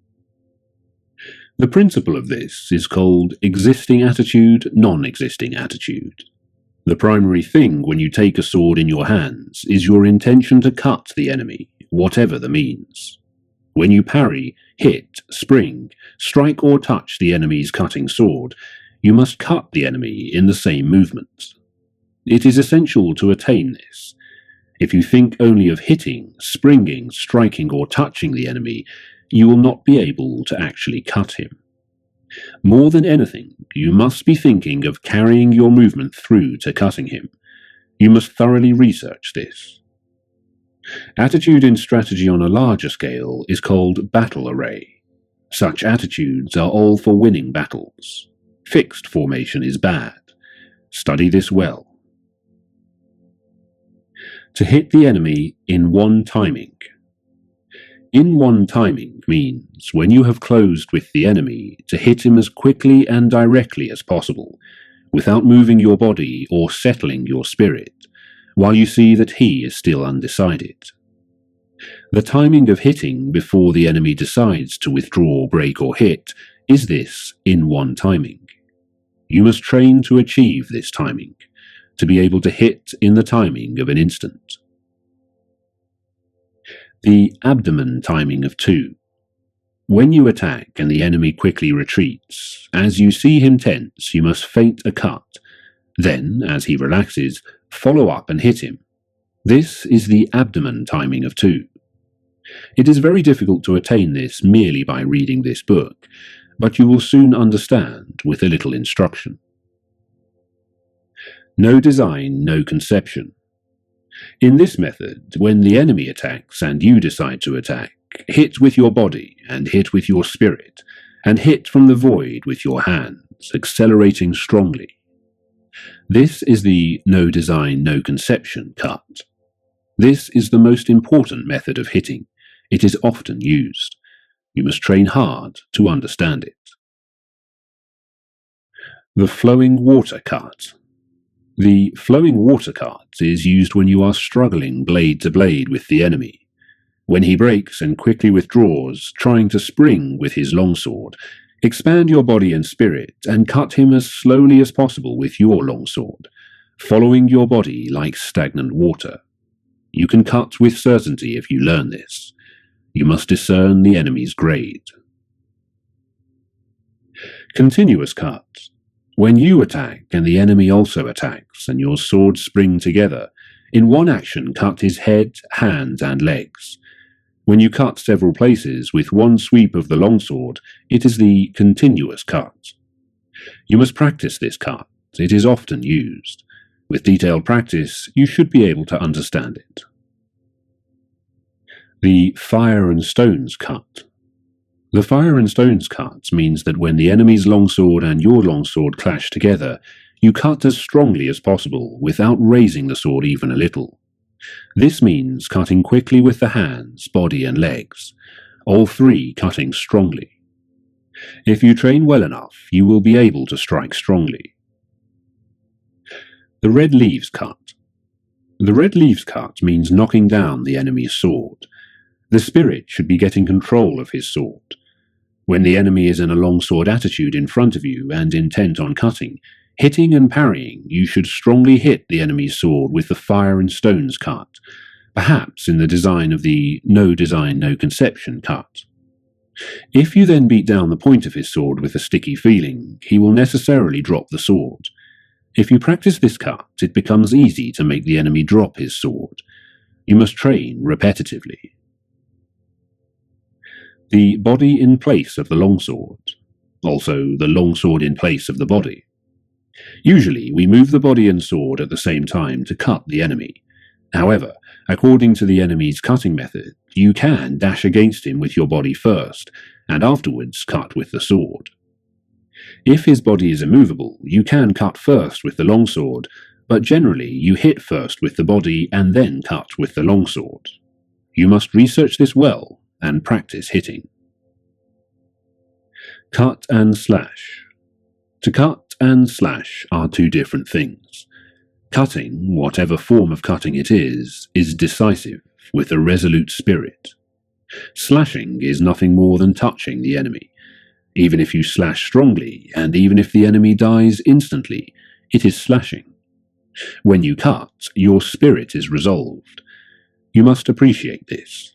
The principle of this is called existing attitude, non-existing attitude. The primary thing when you take a sword in your hands is your intention to cut the enemy, whatever the means. When you parry, hit, spring, strike or touch the enemy's cutting sword, you must cut the enemy in the same movement. It is essential to attain this. If you think only of hitting, springing, striking or touching the enemy, you will not be able to actually cut him. More than anything, you must be thinking of carrying your movement through to cutting him. You must thoroughly research this. Attitude in strategy on a larger scale is called battle array. Such attitudes are all for winning battles. Fixed formation is bad. Study this well. To hit the enemy in one timing. In one timing means when you have closed with the enemy to hit him as quickly and directly as possible, without moving your body or settling your spirit, while you see that he is still undecided. The timing of hitting before the enemy decides to withdraw, break or hit is this in one timing. You must train to achieve this timing, to be able to hit in the timing of an instant. The abdomen timing of 2. When you attack and the enemy quickly retreats, as you see him tense, you must feint a cut. Then, as he relaxes, follow up and hit him. This is the abdomen timing of 2. It is very difficult to attain this merely by reading this book, but you will soon understand with a little instruction. No design, no conception. In this method, when the enemy attacks and you decide to attack, hit with your body and hit with your spirit, and hit from the void with your hands, accelerating strongly. This is the no design, no conception cut. This is the most important method of hitting. It is often used. You must train hard to understand it. The flowing water cut. The flowing water cut is used when you are struggling blade to blade with the enemy. When he breaks and quickly withdraws, trying to spring with his longsword, expand your body and spirit and cut him as slowly as possible with your longsword, following your body like stagnant water. You can cut with certainty if you learn this. You must discern the enemy's grade. Continuous cut. When you attack and the enemy also attacks and your swords spring together, in one action cut his head, hands and legs. When you cut several places with one sweep of the longsword, it is the continuous cut. You must practice this cut. It is often used. With detailed practice, you should be able to understand it. The fire and stones cut. The fire and stones cut means that when the enemy's longsword and your longsword clash together, you cut as strongly as possible without raising the sword even a little. This means cutting quickly with the hands, body and legs, all three cutting strongly. If you train well enough, you will be able to strike strongly. The red leaves cut. The red leaves cut means knocking down the enemy's sword. The spirit should be getting control of his sword. When the enemy is in a longsword attitude in front of you and intent on cutting, hitting and parrying, you should strongly hit the enemy's sword with the fire and stones cut, perhaps in the design of the no design, no conception cut. If you then beat down the point of his sword with a sticky feeling, he will necessarily drop the sword. If you practice this cut, it becomes easy to make the enemy drop his sword. You must train repetitively. The body in place of the longsword, also the longsword in place of the body. Usually we move the body and sword at the same time to cut the enemy. However, according to the enemy's cutting method, you can dash against him with your body first, and afterwards cut with the sword. If his body is immovable, you can cut first with the longsword, but generally you hit first with the body and then cut with the longsword. You must research this well and practice hitting. Cut and slash. To cut and slash are two different things. Cutting, whatever form of cutting it is decisive, with a resolute spirit. Slashing is nothing more than touching the enemy. Even if you slash strongly, and even if the enemy dies instantly, it is slashing. When you cut, your spirit is resolved. You must appreciate this.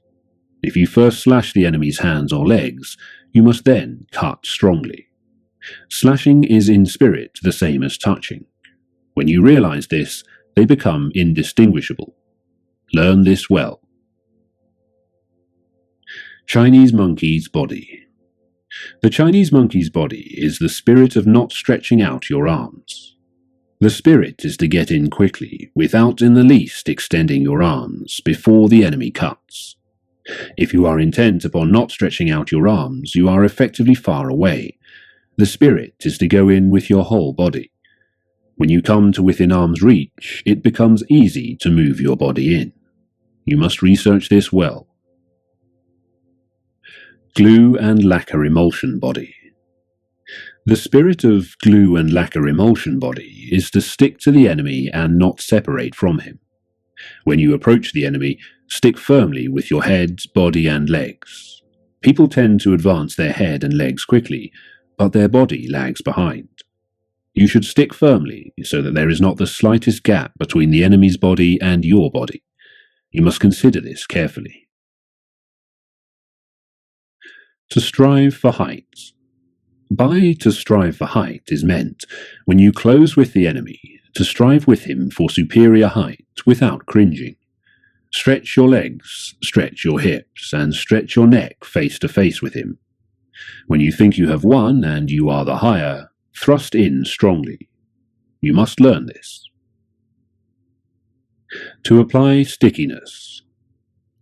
If you first slash the enemy's hands or legs, you must then cut strongly. Slashing is in spirit the same as touching. When you realize this, they become indistinguishable. Learn this well. Chinese monkey's body. The Chinese monkey's body is the spirit of not stretching out your arms. The spirit is to get in quickly, without in the least extending your arms, before the enemy cuts. If you are intent upon not stretching out your arms, you are effectively far away. The spirit is to go in with your whole body. When you come to within arm's reach, it becomes easy to move your body in. You must research this well. Glue and lacquer emulsion body. The spirit of glue and lacquer emulsion body is to stick to the enemy and not separate from him. When you approach the enemy, stick firmly with your head, body, and legs. People tend to advance their head and legs quickly, but their body lags behind. You should stick firmly so that there is not the slightest gap between the enemy's body and your body. You must consider this carefully. To strive for height. By to strive for height is meant, when you close with the enemy, to strive with him for superior height without cringing. Stretch your legs, stretch your hips, and stretch your neck face to face with him. When you think you have won and you are the higher, thrust in strongly. You must learn this. To apply stickiness.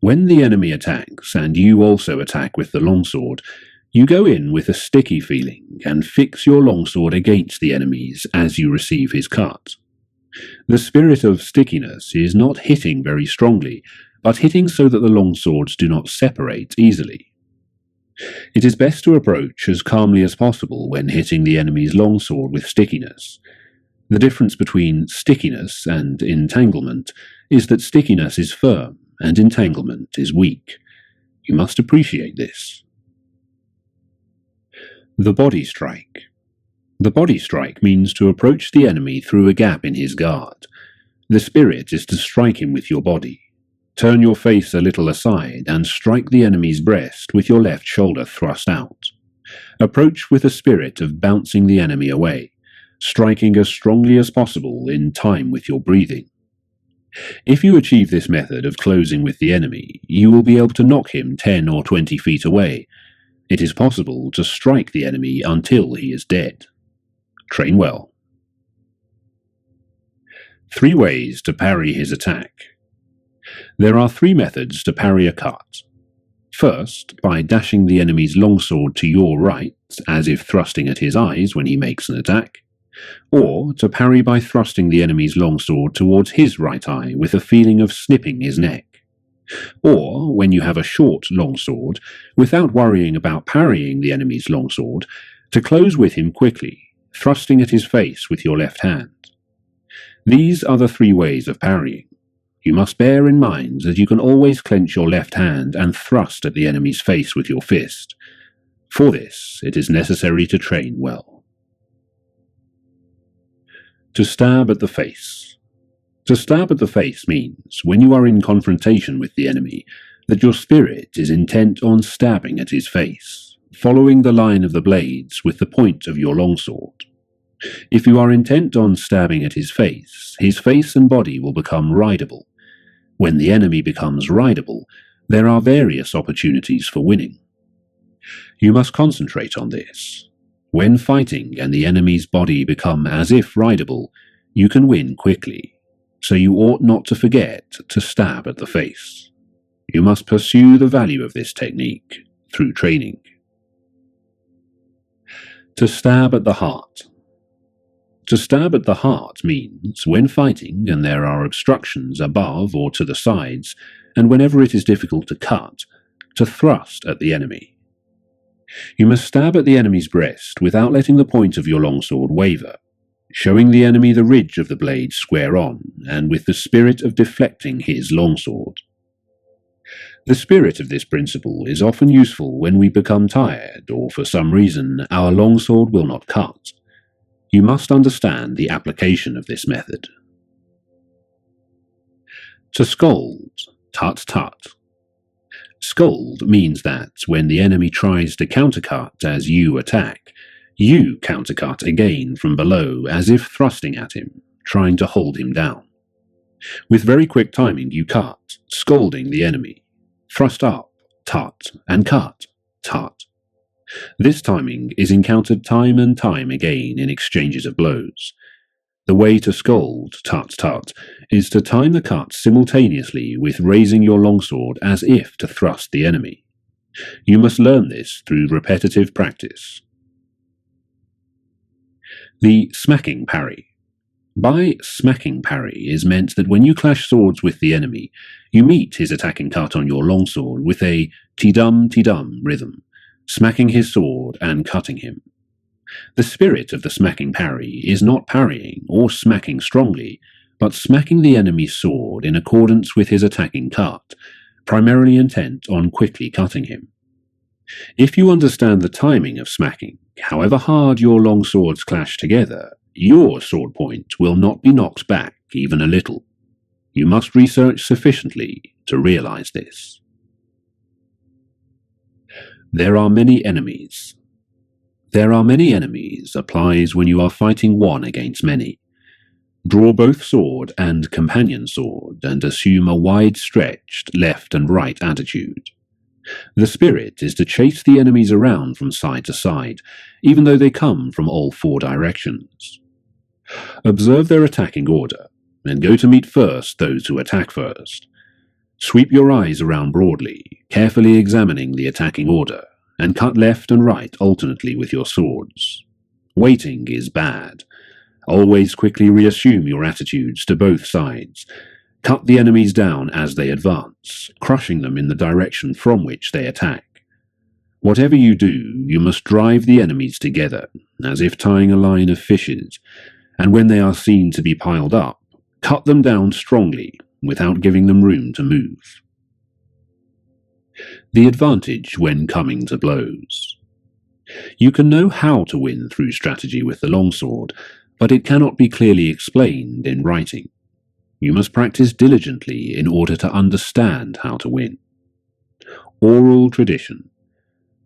When the enemy attacks and you also attack with the longsword, you go in with a sticky feeling and fix your longsword against the enemy's as you receive his cut. The spirit of stickiness is not hitting very strongly, but hitting so that the longswords do not separate easily. It is best to approach as calmly as possible when hitting the enemy's longsword with stickiness. The difference between stickiness and entanglement is that stickiness is firm and entanglement is weak. You must appreciate this. The body strike. The body strike means to approach the enemy through a gap in his guard. The spirit is to strike him with your body. Turn your face a little aside and strike the enemy's breast with your left shoulder thrust out. Approach with a spirit of bouncing the enemy away, striking as strongly as possible in time with your breathing. If you achieve this method of closing with the enemy, you will be able to knock him 10 or 20 feet away. It is possible to strike the enemy until he is dead. Train well. 3 ways to parry his attack. There are 3 methods to parry a cut. First, by dashing the enemy's longsword to your right, as if thrusting at his eyes when he makes an attack, or to parry by thrusting the enemy's longsword towards his right eye with a feeling of snipping his neck. Or, when you have a short longsword, without worrying about parrying the enemy's longsword, to close with him quickly, thrusting at his face with your left hand. These are the 3 ways of parrying. You must bear in mind that you can always clench your left hand and thrust at the enemy's face with your fist. For this, it is necessary to train well. To stab at the face. To stab at the face means, when you are in confrontation with the enemy, that your spirit is intent on stabbing at his face, following the line of the blades with the point of your longsword. If you are intent on stabbing at his face and body will become rideable. When the enemy becomes rideable, there are various opportunities for winning. You must concentrate on this. When fighting and the enemy's body become as if rideable, you can win quickly, so you ought not to forget to stab at the face. You must pursue the value of this technique through training. To stab at the heart. To stab at the heart means, when fighting and there are obstructions above or to the sides, and whenever it is difficult to cut, to thrust at the enemy. You must stab at the enemy's breast without letting the point of your longsword waver, showing the enemy the ridge of the blade square on, and with the spirit of deflecting his longsword. The spirit of this principle is often useful when we become tired or for some reason our longsword will not cut. You must understand the application of this method. To scold, tut tut. Scold means that when the enemy tries to countercut as you attack, you countercut again from below as if thrusting at him, trying to hold him down. With very quick timing you cut, scolding the enemy. Thrust up, tut, and cut, tut. This timing is encountered time and time again in exchanges of blows. The way to scold, tut tut, is to time the cut simultaneously with raising your longsword as if to thrust the enemy. You must learn this through repetitive practice. The smacking parry. By smacking parry is meant that when you clash swords with the enemy, you meet his attacking cut on your longsword with a ti-dum rhythm, smacking his sword and cutting him. The spirit of the smacking parry is not parrying or smacking strongly, but smacking the enemy's sword in accordance with his attacking cut, primarily intent on quickly cutting him. If you understand the timing of smacking, however hard your long swords clash together, your sword point will not be knocked back even a little. You must research sufficiently to realize this. There are many enemies. There are many enemies applies when you are fighting one against many. Draw both sword and companion sword and assume a wide-stretched left and right attitude. The spirit is to chase the enemies around from side to side, even though they come from all four directions. Observe their attacking order, and go to meet first those who attack first. Sweep your eyes around broadly, carefully examining the attacking order, and cut left and right alternately with your swords. Waiting is bad. Always quickly reassume your attitudes to both sides. Cut the enemies down as they advance, crushing them in the direction from which they attack. Whatever you do, you must drive the enemies together, as if tying a line of fishes, and when they are seen to be piled up, cut them down strongly, without giving them room to move. The advantage when coming to blows. You can know how to win through strategy with the longsword, but it cannot be clearly explained in writing. You must practice diligently in order to understand how to win. Oral tradition.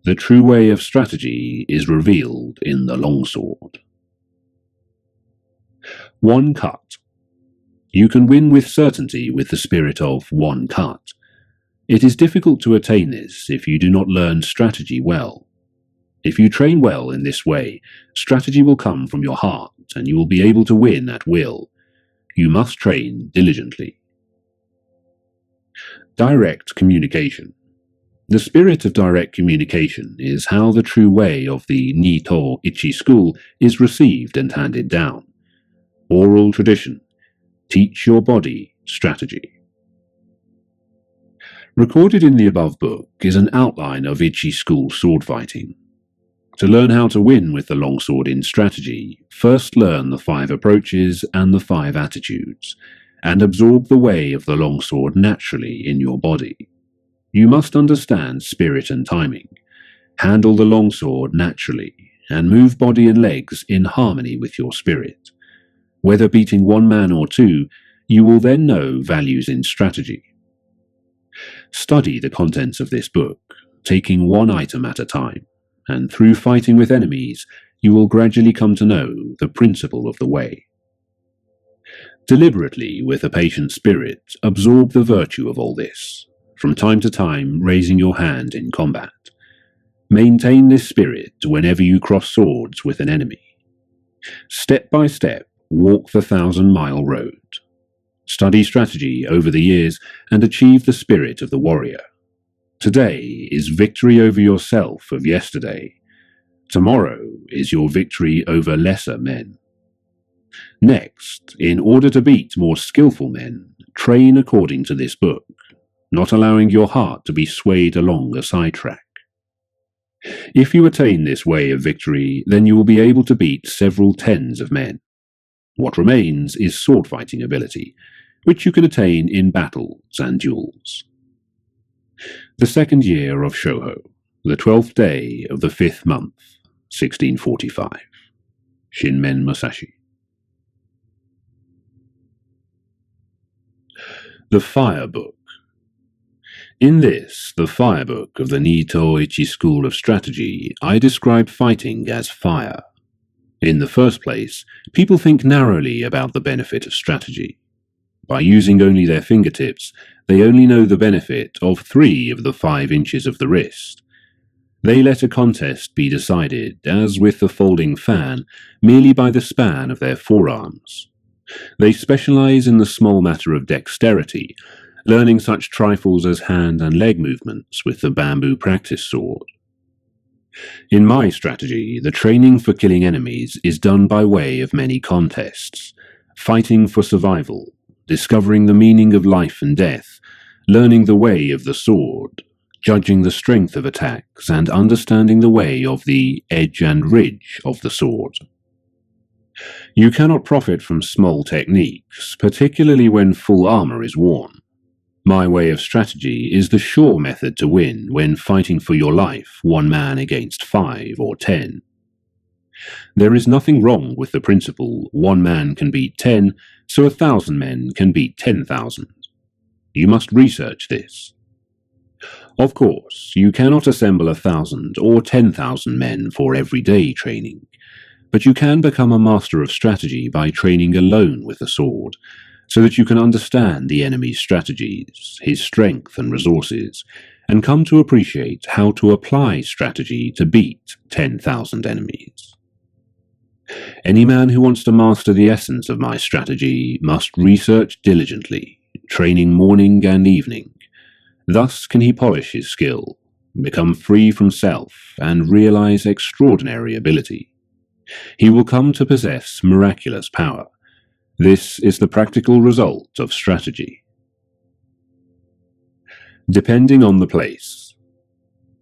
The true way of strategy is revealed in the longsword. One cut. You can win with certainty with the spirit of one cut. It is difficult to attain this if you do not learn strategy well. If you train well in this way, strategy will come from your heart and you will be able to win at will. You must train diligently. Direct communication. The spirit of direct communication is how the true way of the Nito Ichi school is received and handed down. Oral tradition. Teach your body strategy. Recorded in the above book is an outline of Ichi school sword fighting. To learn how to win with the longsword in strategy, first learn the 5 approaches and the 5 attitudes, and absorb the way of the longsword naturally in your body. You must understand spirit and timing, handle the longsword naturally, and move body and legs in harmony with your spirit. Whether beating one man or two, you will then know values in strategy. Study the contents of this book, taking one item at a time, and through fighting with enemies, you will gradually come to know the principle of the way. Deliberately, with a patient spirit, absorb the virtue of all this, from time to time raising your hand in combat. Maintain this spirit whenever you cross swords with an enemy. Step by step, walk the 1,000-mile road. Study strategy over the years and achieve the spirit of the warrior. Today is victory over yourself of yesterday. Tomorrow is your victory over lesser men. Next, in order to beat more skillful men, train according to this book, not allowing your heart to be swayed along a sidetrack. If you attain this way of victory, then you will be able to beat several tens of men. What remains is sword fighting ability, which you can attain in battles and duels. The 2nd year of Shoho, the 12th day of the 5th month, 1645. Shinmen Musashi. The Fire Book. In this, the Fire Book of the Nito-Ichi School of Strategy, I describe fighting as fire. In the first place, people think narrowly about the benefit of strategy. By using only their fingertips, they only know the benefit of 3 of the 5 inches of the wrist. They let a contest be decided, as with the folding fan, merely by the span of their forearms. They specialize in the small matter of dexterity, learning such trifles as hand and leg movements with the bamboo practice sword. In my strategy, the training for killing enemies is done by way of many contests, fighting for survival, discovering the meaning of life and death, learning the way of the sword, judging the strength of attacks, and understanding the way of the edge and ridge of the sword. You cannot profit from small techniques, particularly when full armor is worn. My way of strategy is the sure method to win when fighting for your life, 1 man against 5 or 10. There is nothing wrong with the principle 1 man can beat 10, so 1,000 men can beat 10,000. You must research this. Of course, you cannot assemble 1,000 or 10,000 men for everyday training, but you can become a master of strategy by training alone with a sword, so that you can understand the enemy's strategies, his strength and resources, and come to appreciate how to apply strategy to beat 10,000 enemies. Any man who wants to master the essence of my strategy must research diligently, training morning and evening. Thus can he polish his skill, become free from self, and realize extraordinary ability. He will come to possess miraculous power. This is the practical result of strategy. Depending on the place.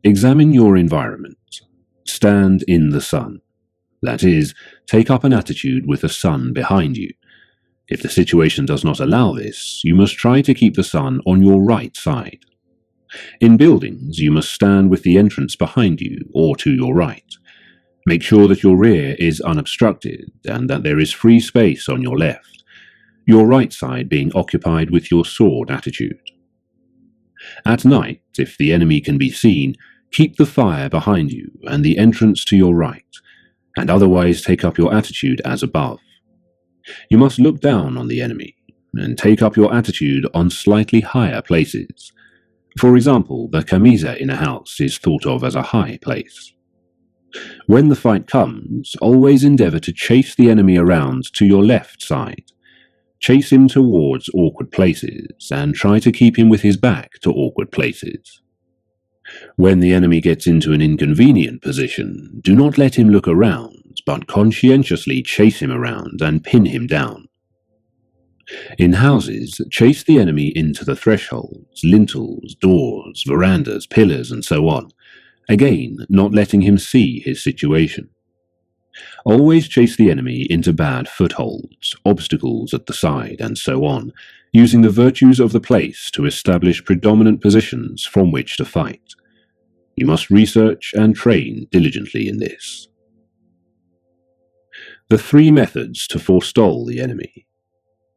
Examine your environment. Stand in the sun. That is, take up an attitude with the sun behind you. If the situation does not allow this, you must try to keep the sun on your right side. In buildings, you must stand with the entrance behind you or to your right. Make sure that your rear is unobstructed and that there is free space on your left, your right side being occupied with your sword attitude. At night, if the enemy can be seen, keep the fire behind you and the entrance to your right, and otherwise take up your attitude as above. You must look down on the enemy and take up your attitude on slightly higher places. For example, the camisa in a house is thought of as a high place. When the fight comes, always endeavor to chase the enemy around to your left side. Chase him towards awkward places, and try to keep him with his back to awkward places. When the enemy gets into an inconvenient position, do not let him look around, but conscientiously chase him around and pin him down. In houses, chase the enemy into the thresholds, lintels, doors, verandas, pillars, and so on. Again, not letting him see his situation. Always chase the enemy into bad footholds, obstacles at the side, and so on, using the virtues of the place to establish predominant positions from which to fight. You must research and train diligently in this. The 3 methods to forestall the enemy.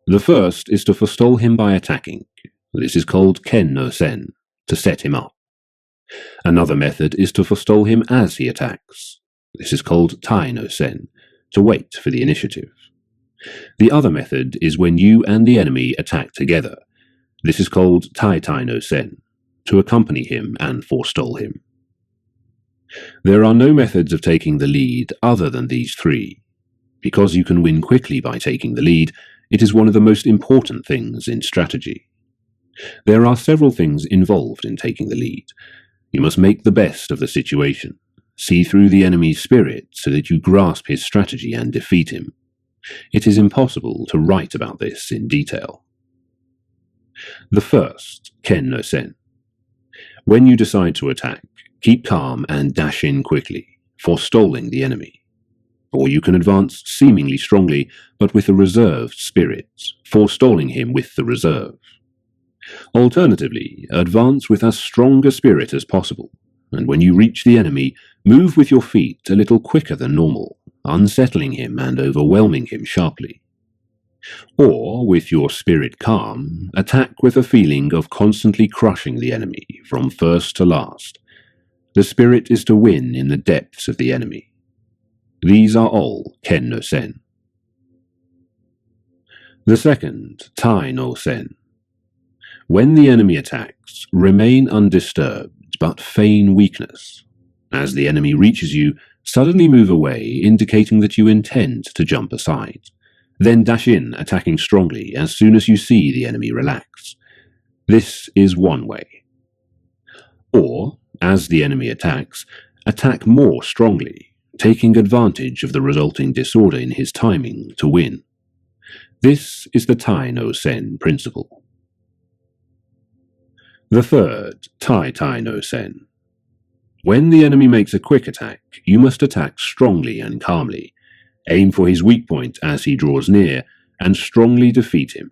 The first is to forestall him by attacking. This is called Ken no Sen, to set him up. Another method is to forestall him as he attacks. This is called Tai no Sen, to wait for the initiative. The other method is when you and the enemy attack together. This is called Tai no Sen, to accompany him and forestall him. There are no methods of taking the lead other than these 3. Because you can win quickly by taking the lead, it is one of the most important things in strategy. There are several things involved in taking the lead. You must make the best of the situation, see through the enemy's spirit so that you grasp his strategy and defeat him. It is impossible to write about this in detail. The first, Ken no Sen. When you decide to attack, keep calm and dash in quickly, forestalling the enemy. Or you can advance seemingly strongly, but with a reserved spirit, forestalling him with the reserve. Alternatively, advance with as strong a spirit as possible, and when you reach the enemy, move with your feet a little quicker than normal, unsettling him and overwhelming him sharply. Or, with your spirit calm, attack with a feeling of constantly crushing the enemy from first to last. The spirit is to win in the depths of the enemy. These are all Ken no Sen. The second, Tai no Sen. When the enemy attacks, remain undisturbed, but feign weakness. As the enemy reaches you, suddenly move away, indicating that you intend to jump aside. Then dash in, attacking strongly as soon as you see the enemy relax. This is one way. Or, as the enemy attacks, attack more strongly, taking advantage of the resulting disorder in his timing to win. This is the Tai no Sen principle. The third, Tai no Sen. When the enemy makes a quick attack, you must attack strongly and calmly. Aim for his weak point as he draws near, and strongly defeat him.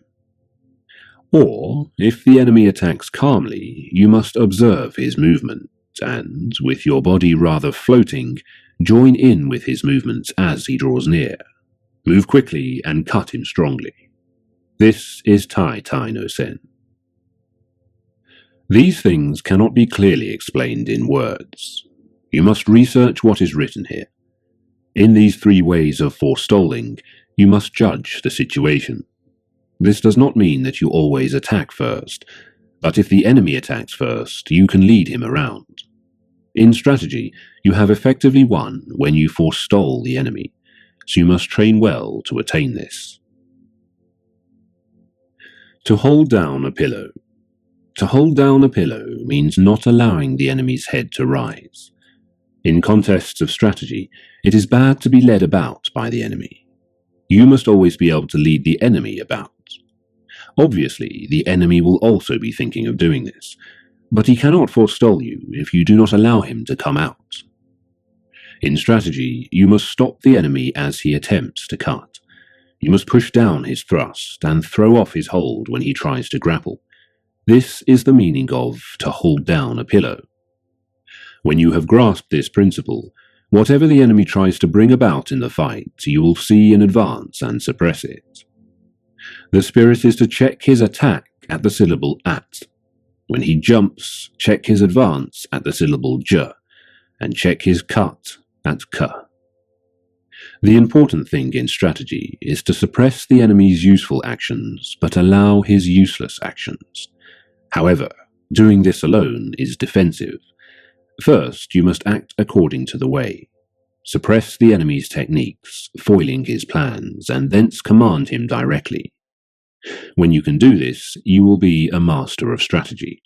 Or, if the enemy attacks calmly, you must observe his movement, and, with your body rather floating, join in with his movements as he draws near. Move quickly and cut him strongly. This is Tai no Sen. These things cannot be clearly explained in words. You must research what is written here. In these three ways of forestalling, you must judge the situation. This does not mean that you always attack first, but if the enemy attacks first, you can lead him around. In strategy, you have effectively won when you forestall the enemy, so you must train well to attain this. To hold down a pillow. To hold down a pillow means not allowing the enemy's head to rise. In contests of strategy, it is bad to be led about by the enemy. You must always be able to lead the enemy about. Obviously, the enemy will also be thinking of doing this, but he cannot forestall you if you do not allow him to come out. In strategy, you must stop the enemy as he attempts to cut. You must push down his thrust and throw off his hold when he tries to grapple. This is the meaning of to hold down a pillow. When you have grasped this principle, whatever the enemy tries to bring about in the fight, you will see in advance and suppress it. The spirit is to check his attack at the syllable at. When he jumps, check his advance at the syllable j, and check his cut at k. The important thing in strategy is to suppress the enemy's useful actions, but allow his useless actions. However, doing this alone is defensive. First, you must act according to the way. Suppress the enemy's techniques, foiling his plans, and thence command him directly. When you can do this, you will be a master of strategy.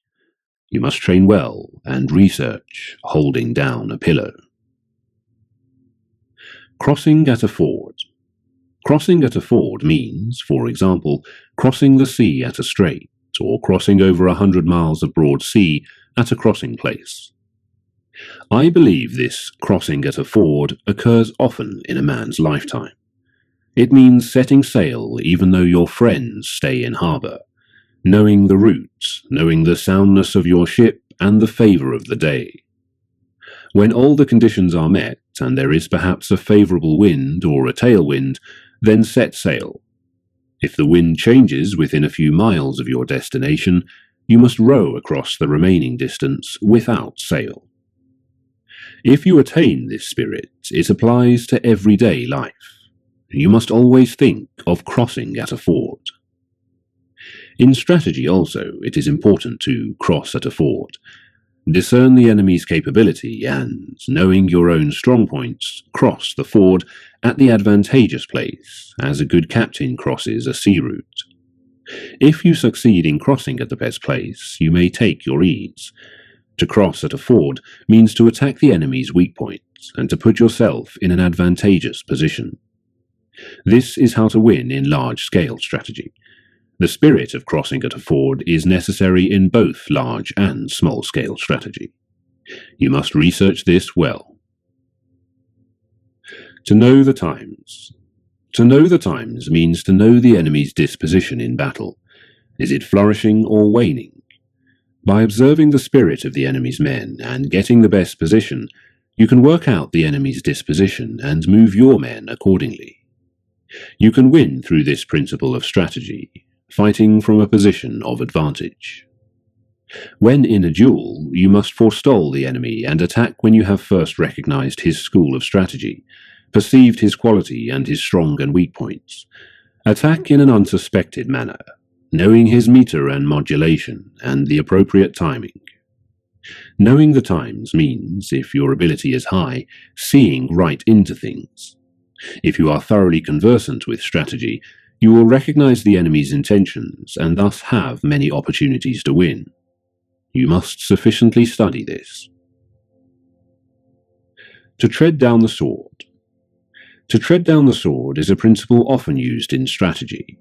You must train well and research holding down a pillow. Crossing at a ford. Crossing at a ford means, for example, crossing the sea at a strait, or crossing over 100 miles of broad sea at a crossing place. I believe this crossing at a ford occurs often in a man's lifetime. It means setting sail even though your friends stay in harbour, knowing the route, knowing the soundness of your ship and the favour of the day. When all the conditions are met, and there is perhaps a favourable wind or a tailwind, then set sail. If the wind changes within a few miles of your destination, you must row across the remaining distance without sail. If you attain this spirit, it applies to everyday life. You must always think of crossing at a ford. In strategy also, it is important to cross at a ford. Discern the enemy's capability and, knowing your own strong points, cross the ford at the advantageous place, as a good captain crosses a sea route. If you succeed in crossing at the best place, you may take your ease. To cross at a ford means to attack the enemy's weak points and to put yourself in an advantageous position. This is how to win in large-scale strategy. The spirit of crossing at a ford is necessary in both large and small-scale strategy. You must research this well. To know the times. To know the times means to know the enemy's disposition in battle. Is it flourishing or waning? By observing the spirit of the enemy's men and getting the best position, you can work out the enemy's disposition and move your men accordingly. You can win through this principle of strategy, fighting from a position of advantage. When in a duel, you must forestall the enemy and attack when you have first recognized his school of strategy, perceived his quality and his strong and weak points. Attack in an unsuspected manner, knowing his meter and modulation and the appropriate timing. Knowing the times means, if your ability is high, seeing right into things. If you are thoroughly conversant with strategy, you will recognize the enemy's intentions and thus have many opportunities to win. You must sufficiently study this. To tread down the sword. To tread down the sword is a principle often used in strategy.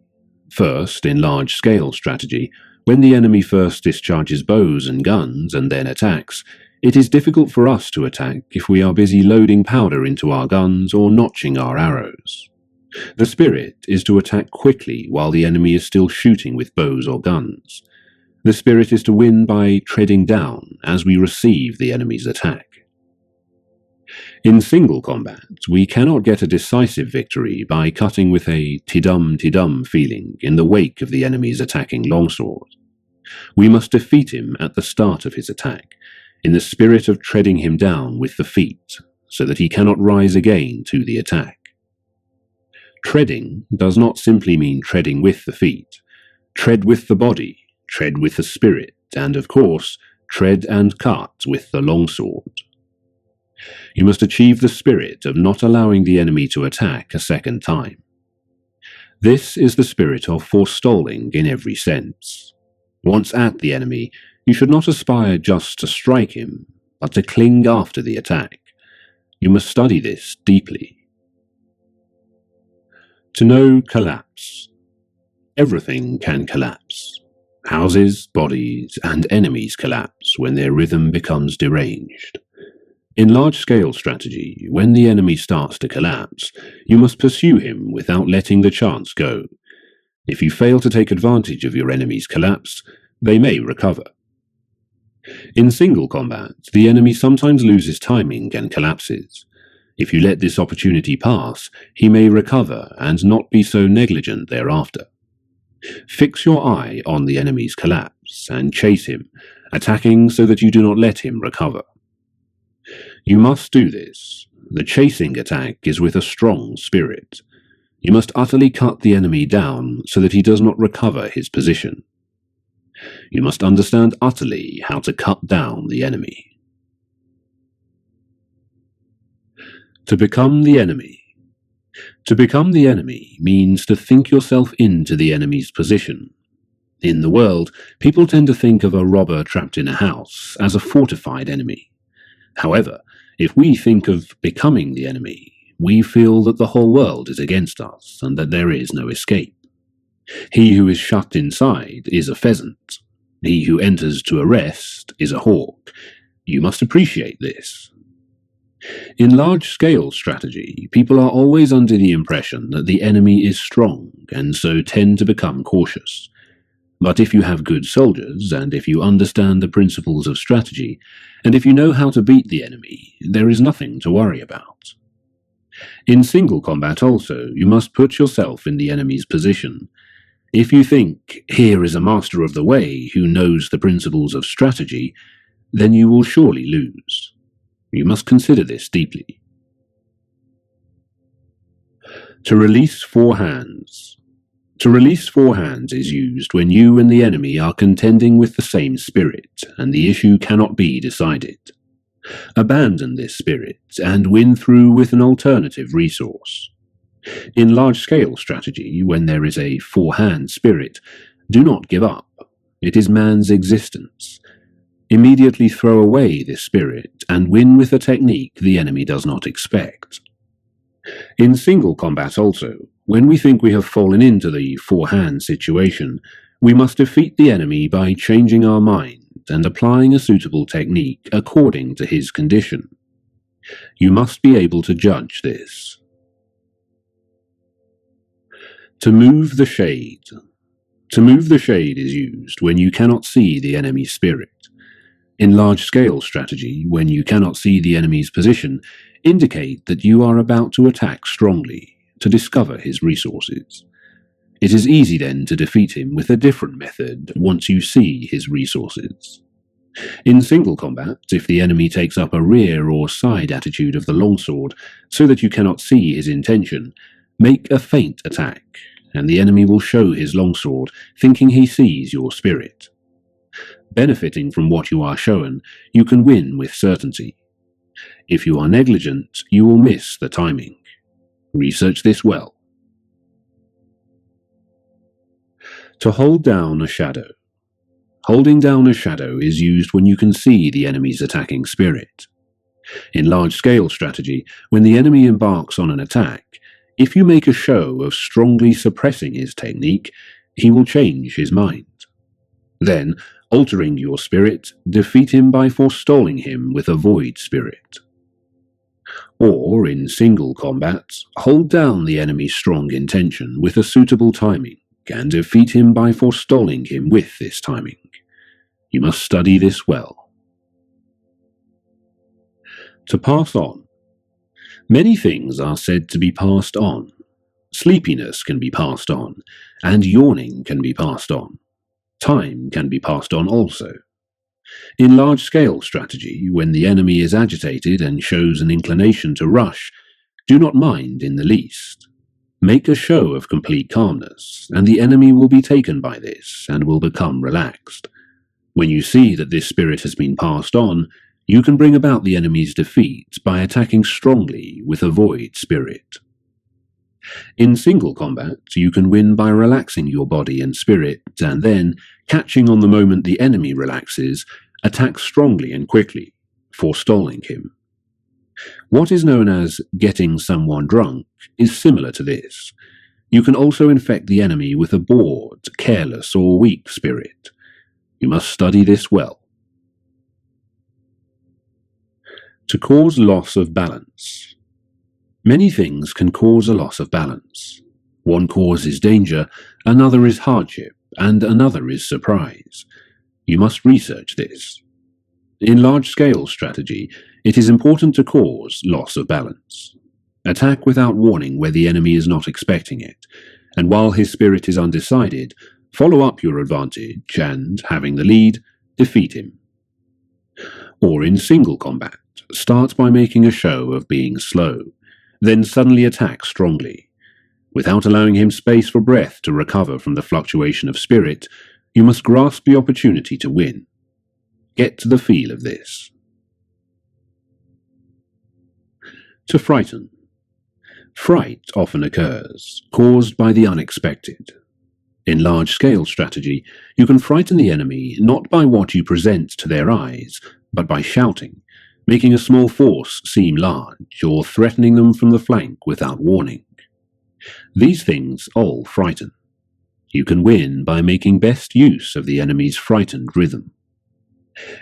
First, in large-scale strategy, when the enemy first discharges bows and guns and then attacks, it is difficult for us to attack if we are busy loading powder into our guns or notching our arrows. The spirit is to attack quickly while the enemy is still shooting with bows or guns. The spirit is to win by treading down as we receive the enemy's attack. In single combat, we cannot get a decisive victory by cutting with a tidum feeling in the wake of the enemy's attacking longsword. We must defeat him at the start of his attack, in the spirit of treading him down with the feet, so that he cannot rise again to the attack. Treading does not simply mean treading with the feet. Tread with the body, tread with the spirit, and of course, tread and cut with the longsword. You must achieve the spirit of not allowing the enemy to attack a second time. This is the spirit of forestalling in every sense. Once at the enemy, you should not aspire just to strike him, but to cling after the attack. You must study this deeply. To know collapse. Everything can collapse. Houses, bodies, and enemies collapse when their rhythm becomes deranged. In large-scale strategy, when the enemy starts to collapse, you must pursue him without letting the chance go. If you fail to take advantage of your enemy's collapse, they may recover. In single combat, the enemy sometimes loses timing and collapses. If you let this opportunity pass, he may recover and not be so negligent thereafter. Fix your eye on the enemy's collapse and chase him, attacking so that you do not let him recover. You must do this. The chasing attack is with a strong spirit. You must utterly cut the enemy down so that he does not recover his position. You must understand utterly how to cut down the enemy. To become the enemy. To become the enemy means to think yourself into the enemy's position. In the world, people tend to think of a robber trapped in a house as a fortified enemy. However, if we think of becoming the enemy, we feel that the whole world is against us and that there is no escape. He who is shut inside is a pheasant. He who enters to arrest is a hawk. You must appreciate this. In large-scale strategy, people are always under the impression that the enemy is strong and so tend to become cautious. But if you have good soldiers, and if you understand the principles of strategy, and if you know how to beat the enemy, there is nothing to worry about. In single combat also, you must put yourself in the enemy's position. If you think, here is a master of the way who knows the principles of strategy, then you will surely lose. You must consider this deeply. To release four hands. To release four hands is used when you and the enemy are contending with the same spirit, and the issue cannot be decided. Abandon this spirit, and win through with an alternative resource. In large-scale strategy, when there is a four-hand spirit, do not give up. It is man's existence. Immediately throw away this spirit, and win with a technique the enemy does not expect. In single combat also, when we think we have fallen into the four-hand situation, we must defeat the enemy by changing our mind and applying a suitable technique according to his condition. You must be able to judge this. To move the shade. To move the shade is used when you cannot see the enemy's spirit. In large-scale strategy, when you cannot see the enemy's position, indicate that you are about to attack strongly, to discover his resources. It is easy then to defeat him with a different method once you see his resources. In single combat, if the enemy takes up a rear or side attitude of the longsword so that you cannot see his intention, make a feint attack, and the enemy will show his longsword, thinking he sees your spirit. Benefiting from what you are shown, you can win with certainty. If you are negligent, you will miss the timing. Research this well. To hold down a shadow. Holding down a shadow is used when you can see the enemy's attacking spirit. In large-scale strategy, when the enemy embarks on an attack, if you make a show of strongly suppressing his technique, he will change his mind. Then, altering your spirit, defeat him by forestalling him with a void spirit. Or, in single combat, hold down the enemy's strong intention with a suitable timing, and defeat him by forestalling him with this timing. You must study this well. To pass on. Many things are said to be passed on. Sleepiness can be passed on, and yawning can be passed on. Time can be passed on also. In large-scale strategy, when the enemy is agitated and shows an inclination to rush, do not mind in the least. Make a show of complete calmness, and the enemy will be taken by this and will become relaxed. When you see that this spirit has been passed on, you can bring about the enemy's defeat by attacking strongly with a void spirit. In single combat, you can win by relaxing your body and spirit, and then, catching on the moment the enemy relaxes, attack strongly and quickly, forestalling him. What is known as getting someone drunk is similar to this. You can also infect the enemy with a bored, careless, or weak spirit. You must study this well. To cause loss of balance. Many things can cause a loss of balance. One cause is danger, another is hardship, and another is surprise. You must research this. In large-scale strategy, it is important to cause loss of balance. Attack without warning where the enemy is not expecting it, and while his spirit is undecided, follow up your advantage and, having the lead, defeat him. Or in single combat, start by making a show of being slow, then suddenly attack strongly. Without allowing him space for breath to recover from the fluctuation of spirit, you must grasp the opportunity to win. Get to the feel of this. To frighten. Fright often occurs, caused by the unexpected. In large-scale strategy, you can frighten the enemy not by what you present to their eyes, but by shouting, making a small force seem large, or threatening them from the flank without warning. These things all frighten. You can win by making best use of the enemy's frightened rhythm.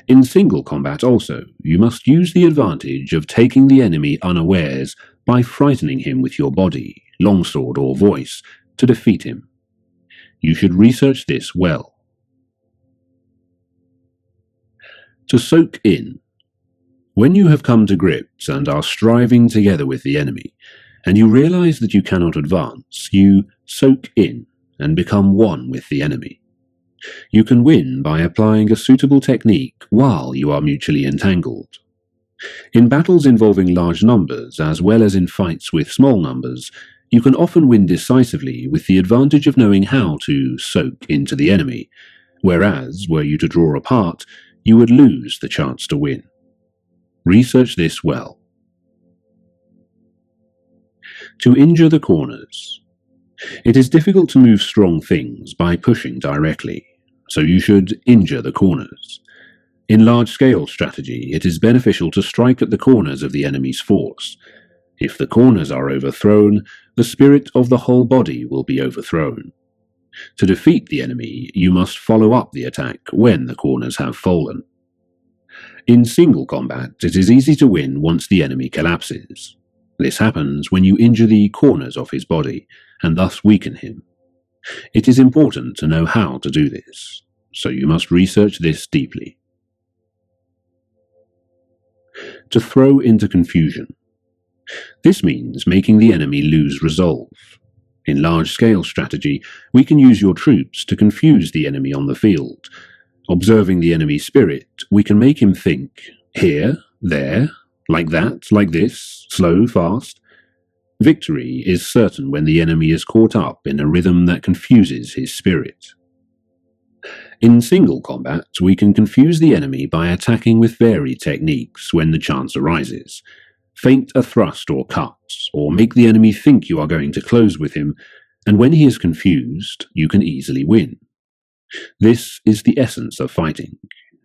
In single combat also, you must use the advantage of taking the enemy unawares by frightening him with your body, longsword or voice, to defeat him. You should research this well. To soak in. When you have come to grips and are striving together with the enemy, and you realize that you cannot advance, you soak in and become one with the enemy. You can win by applying a suitable technique while you are mutually entangled. In battles involving large numbers, as well as in fights with small numbers, you can often win decisively with the advantage of knowing how to soak into the enemy, whereas, were you to draw apart, you would lose the chance to win. Research this well. To injure the corners. It is difficult to move strong things by pushing directly, so you should injure the corners. In large-scale strategy, it is beneficial to strike at the corners of the enemy's force. If the corners are overthrown, the spirit of the whole body will be overthrown. To defeat the enemy, you must follow up the attack when the corners have fallen. In single combat, it is easy to win once the enemy collapses. This happens when you injure the corners of his body, and thus weaken him. It is important to know how to do this, so you must research this deeply. To throw into confusion. This means making the enemy lose resolve. In large-scale strategy, we can use your troops to confuse the enemy on the field. Observing the enemy's spirit, we can make him think, here, there, like that, like this, slow, fast. Victory is certain when the enemy is caught up in a rhythm that confuses his spirit. In single combat, we can confuse the enemy by attacking with varied techniques when the chance arises. Feint a thrust or cut, or make the enemy think you are going to close with him, and when he is confused, you can easily win. This is the essence of fighting,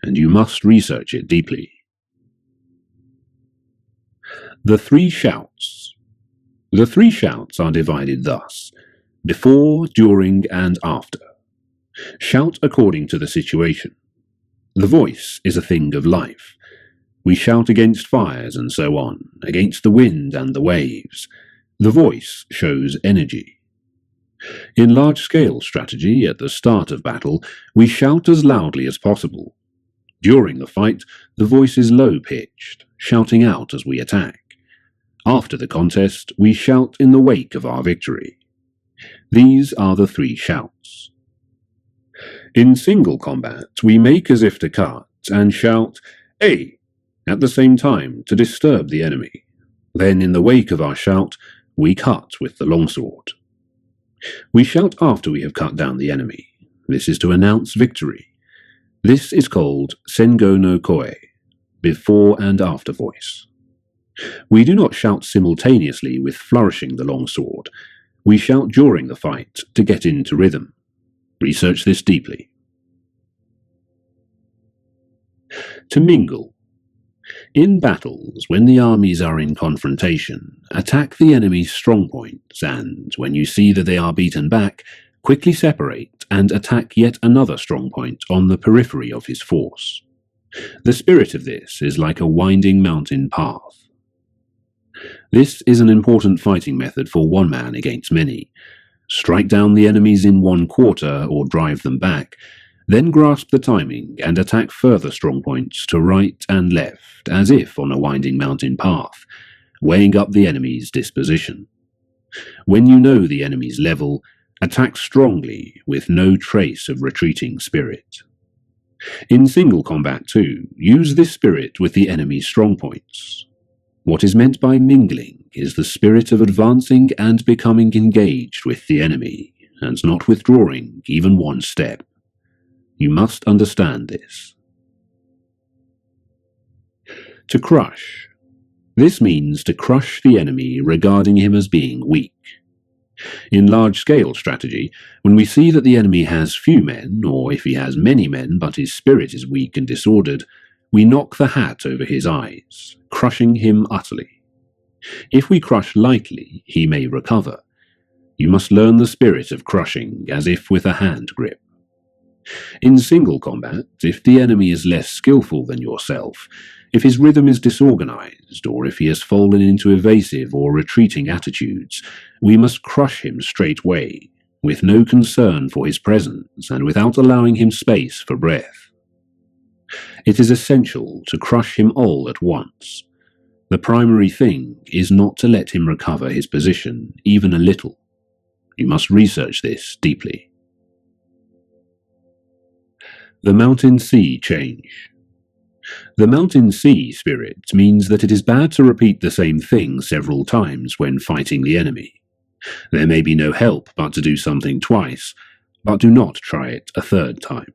and you must research it deeply. The three shouts. The three shouts are divided thus: before, during, and after. Shout according to the situation. The voice is a thing of life. We shout against fires and so on, against the wind and the waves. The voice shows energy. In large-scale strategy, at the start of battle, we shout as loudly as possible. During the fight, the voice is low-pitched, shouting out as we attack. After the contest, we shout in the wake of our victory. These are the three shouts. In single combat, we make as if to cut and shout, "Hey!" at the same time to disturb the enemy. Then, in the wake of our shout, we cut with the longsword. We shout after we have cut down the enemy. This is to announce victory. This is called Sengo no Koe, before and after voice. We do not shout simultaneously with flourishing the longsword. We shout during the fight to get into rhythm. Research this deeply. To mingle. In battles, when the armies are in confrontation, attack the enemy's strong points and, when you see that they are beaten back, quickly separate and attack yet another strong point on the periphery of his force. The spirit of this is like a winding mountain path. This is an important fighting method for one man against many. Strike down the enemies in one quarter or drive them back, then grasp the timing and attack further strong points to right and left, as if on a winding mountain path, weighing up the enemy's disposition. When you know the enemy's level, attack strongly with no trace of retreating spirit. In single combat too, use this spirit with the enemy's strong points. What is meant by mingling is the spirit of advancing and becoming engaged with the enemy, and not withdrawing even one step. You must understand this. To crush. This means to crush the enemy regarding him as being weak. In large-scale strategy, when we see that the enemy has few men, or if he has many men but his spirit is weak and disordered, we knock the hat over his eyes, crushing him utterly. If we crush lightly, he may recover. You must learn the spirit of crushing, as if with a hand grip. In single combat, if the enemy is less skillful than yourself, if his rhythm is disorganized, or if he has fallen into evasive or retreating attitudes, we must crush him straightway, with no concern for his presence and without allowing him space for breath. It is essential to crush him all at once. The primary thing is not to let him recover his position, even a little. You must research this deeply. The Mountain Sea Change. The Mountain Sea spirit means that it is bad to repeat the same thing several times when fighting the enemy. There may be no help but to do something twice, but do not try it a third time.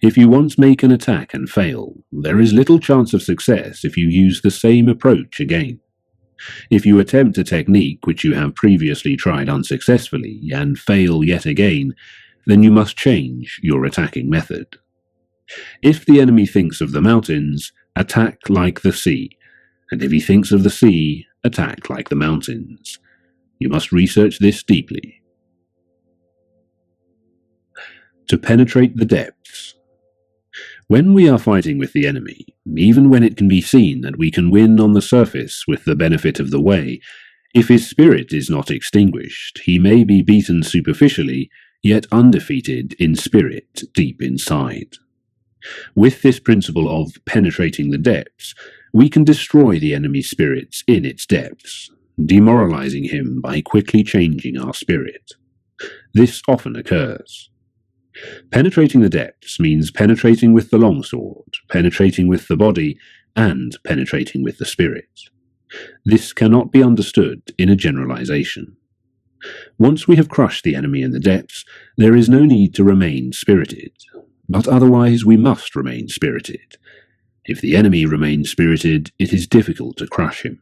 If you once make an attack and fail, there is little chance of success if you use the same approach again. If you attempt a technique which you have previously tried unsuccessfully and fail yet again, then you must change your attacking method. If the enemy thinks of the mountains, attack like the sea, and if he thinks of the sea, attack like the mountains. You must research this deeply. To penetrate the depths. When we are fighting with the enemy, even when it can be seen that we can win on the surface with the benefit of the way, if his spirit is not extinguished, he may be beaten superficially, yet undefeated in spirit deep inside. With this principle of penetrating the depths, We can destroy the enemy's spirits in its depths, demoralizing him by quickly changing our spirit. This often occurs. Penetrating the depths means penetrating with the longsword, penetrating with the body, and penetrating with the spirit. This cannot be understood in a generalization. Once we have crushed the enemy in the depths, there is no need to remain spirited, but otherwise we must remain spirited. If the enemy remains spirited, it is difficult to crush him.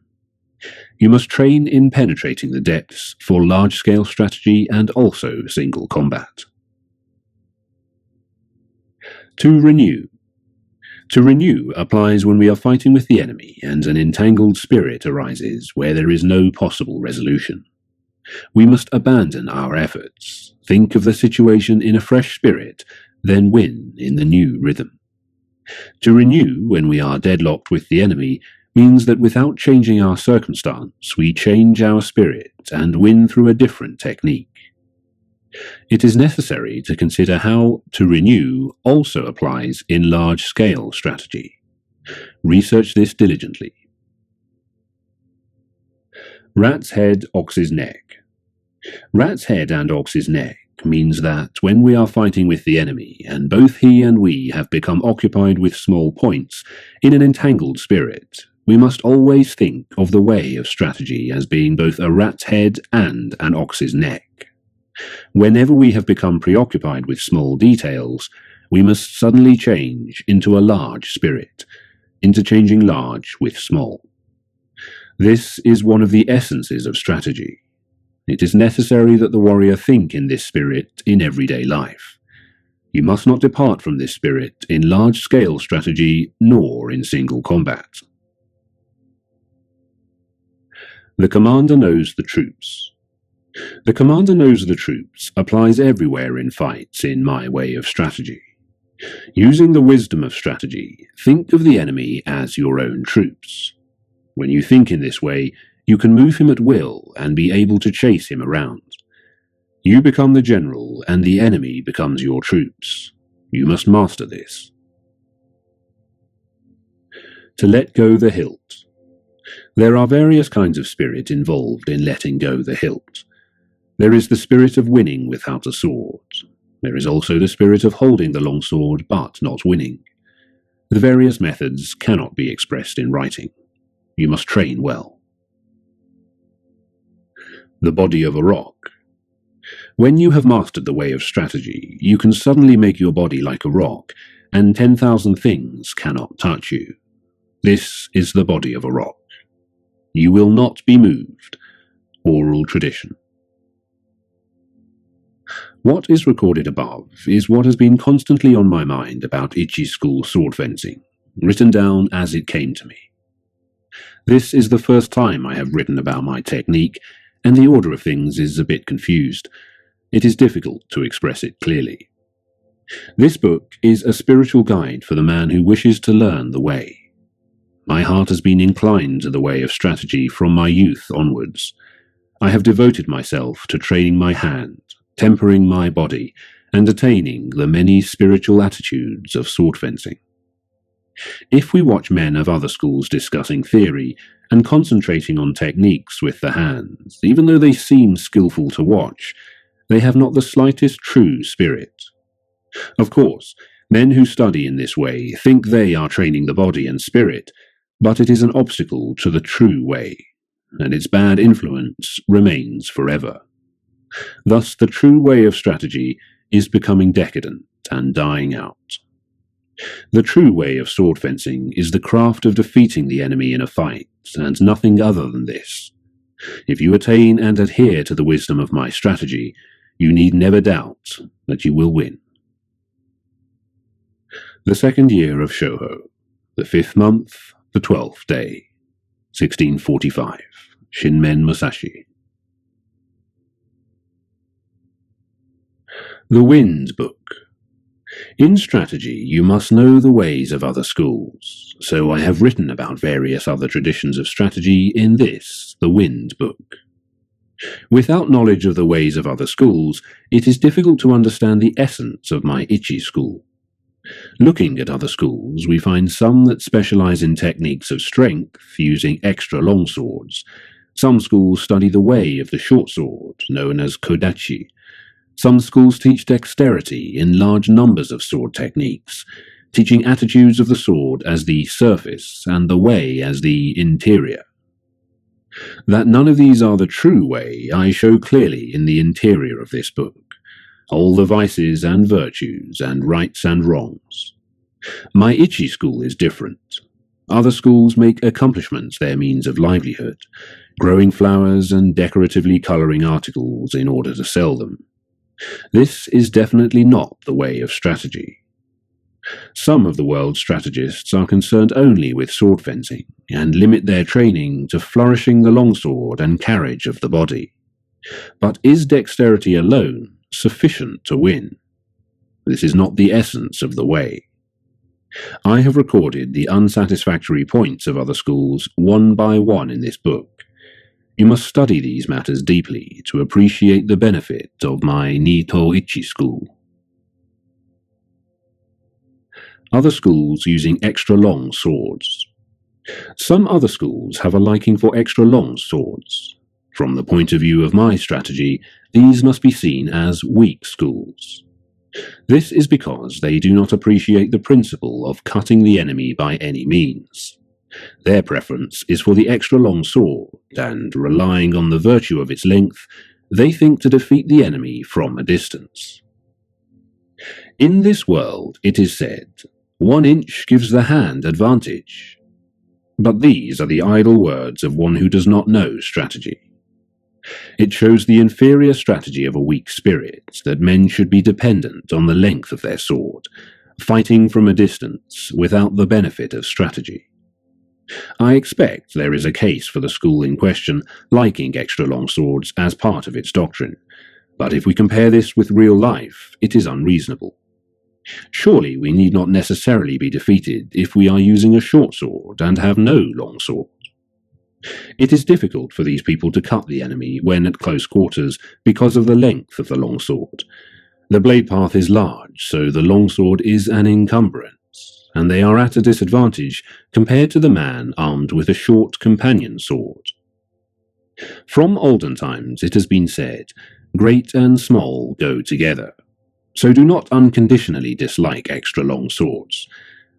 You must train in penetrating the depths for large-scale strategy and also single combat. To renew. To renew applies when we are fighting with the enemy and an entangled spirit arises where there is no possible resolution. We must abandon our efforts, think of the situation in a fresh spirit, then win in the new rhythm. To renew when we are deadlocked with the enemy means that without changing our circumstance, we change our spirit and win through a different technique. It is necessary to consider how to renew also applies in large-scale strategy. Research this diligently. Rat's head, ox's neck. Rat's head and ox's neck means that when we are fighting with the enemy, and both he and we have become occupied with small points in an entangled spirit, we must always think of the way of strategy as being both a rat's head and an ox's neck. Whenever we have become preoccupied with small details, we must suddenly change into a large spirit, interchanging large with small. This is one of the essences of strategy. It is necessary that the warrior think in this spirit in everyday life. You must not depart from this spirit in large-scale strategy nor in single combat. The commander knows the troops. The commander knows the troops applies everywhere in fights in my way of strategy. Using the wisdom of strategy, think of the enemy as your own troops. When you think in this way, you can move him at will and be able to chase him around. You become the general and the enemy becomes your troops. You must master this. To let go the hilt. There are various kinds of spirit involved in letting go the hilt. There is the spirit of winning without a sword. There is also the spirit of holding the long sword but not winning. The various methods cannot be expressed in writing. You must train well. The body of a rock. When you have mastered the way of strategy, you can suddenly make your body like a rock, and 10,000 things cannot touch you. This is the body of a rock. You will not be moved. Oral tradition. What is recorded above is what has been constantly on my mind about Ichi school sword fencing, written down as it came to me. This is the first time I have written about my technique, and the order of things is a bit confused. It is difficult to express it clearly. This book is a spiritual guide for the man who wishes to learn the way. My heart has been inclined to the way of strategy from my youth onwards. I have devoted myself to training my hand, tempering my body, and attaining the many spiritual attitudes of sword fencing. If we watch men of other schools discussing theory and concentrating on techniques with the hands, even though they seem skillful to watch, they have not the slightest true spirit. Of course, men who study in this way think they are training the body and spirit, but it is an obstacle to the true way, and its bad influence remains forever. Thus, the true way of strategy is becoming decadent and dying out. The true way of sword fencing is the craft of defeating the enemy in a fight, and nothing other than this. If you attain and adhere to the wisdom of my strategy, you need never doubt that you will win. The 2nd year of Shoho, the 5th month, the 12th day, 1645, Shinmen Musashi. The Wind Book. In strategy, you must know the ways of other schools, so I have written about various other traditions of strategy in this, the Wind Book. Without knowledge of the ways of other schools, it is difficult to understand the essence of my Ichi school. Looking at other schools, we find some that specialize in techniques of strength using extra long swords. Some schools study the way of the short sword, known as kodachi. Some schools teach dexterity in large numbers of sword techniques, teaching attitudes of the sword as the surface and the way as the interior. That none of these are the true way, I show clearly in the interior of this book. All the vices and virtues and rights and wrongs. My Ichi school is different. Other schools make accomplishments their means of livelihood, growing flowers and decoratively coloring articles in order to sell them. This is definitely not the way of strategy. Some of the world's strategists are concerned only with sword fencing and limit their training to flourishing the longsword and carriage of the body. But is dexterity alone sufficient to win? This is not the essence of the way. I have recorded the unsatisfactory points of other schools one by one in this book. You must study these matters deeply to appreciate the benefit of my Nito Ichi school. Other schools using extra long swords. Some other schools have a liking for extra long swords. From the point of view of my strategy, these must be seen as weak schools. This is because they do not appreciate the principle of cutting the enemy by any means. Their preference is for the extra long sword, and relying on the virtue of its length, they think to defeat the enemy from a distance. In this world, it is said, 1 inch gives the hand advantage. But these are the idle words of one who does not know strategy. It shows the inferior strategy of a weak spirit, that men should be dependent on the length of their sword, fighting from a distance without the benefit of strategy. I expect there is a case for the school in question liking extra long swords as part of its doctrine, but if we compare this with real life, it is unreasonable. Surely we need not necessarily be defeated if we are using a short sword and have no long sword. It is difficult for these people to cut the enemy when at close quarters because of the length of the long sword. The blade path is large, so the long sword is an encumbrance, and they are at a disadvantage compared to the man armed with a short companion sword. From olden times it has been said, great and small go together. So do not unconditionally dislike extra long swords.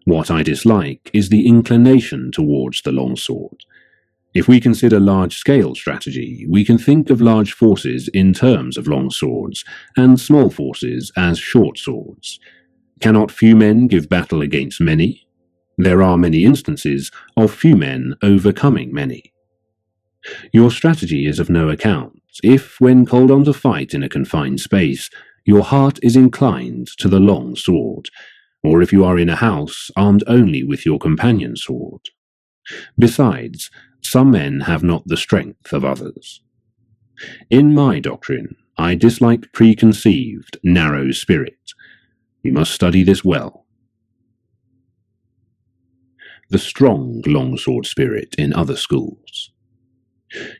What I dislike is the inclination towards the long sword. If we consider large-scale strategy, we can think of large forces in terms of long swords, and small forces as short swords. Cannot few men give battle against many? There are many instances of few men overcoming many. Your strategy is of no account if, when called on to fight in a confined space, your heart is inclined to the long sword, or if you are in a house armed only with your companion sword. Besides, some men have not the strength of others. In my doctrine, I dislike preconceived, narrow spirit. You must study this well. The strong longsword spirit in other schools.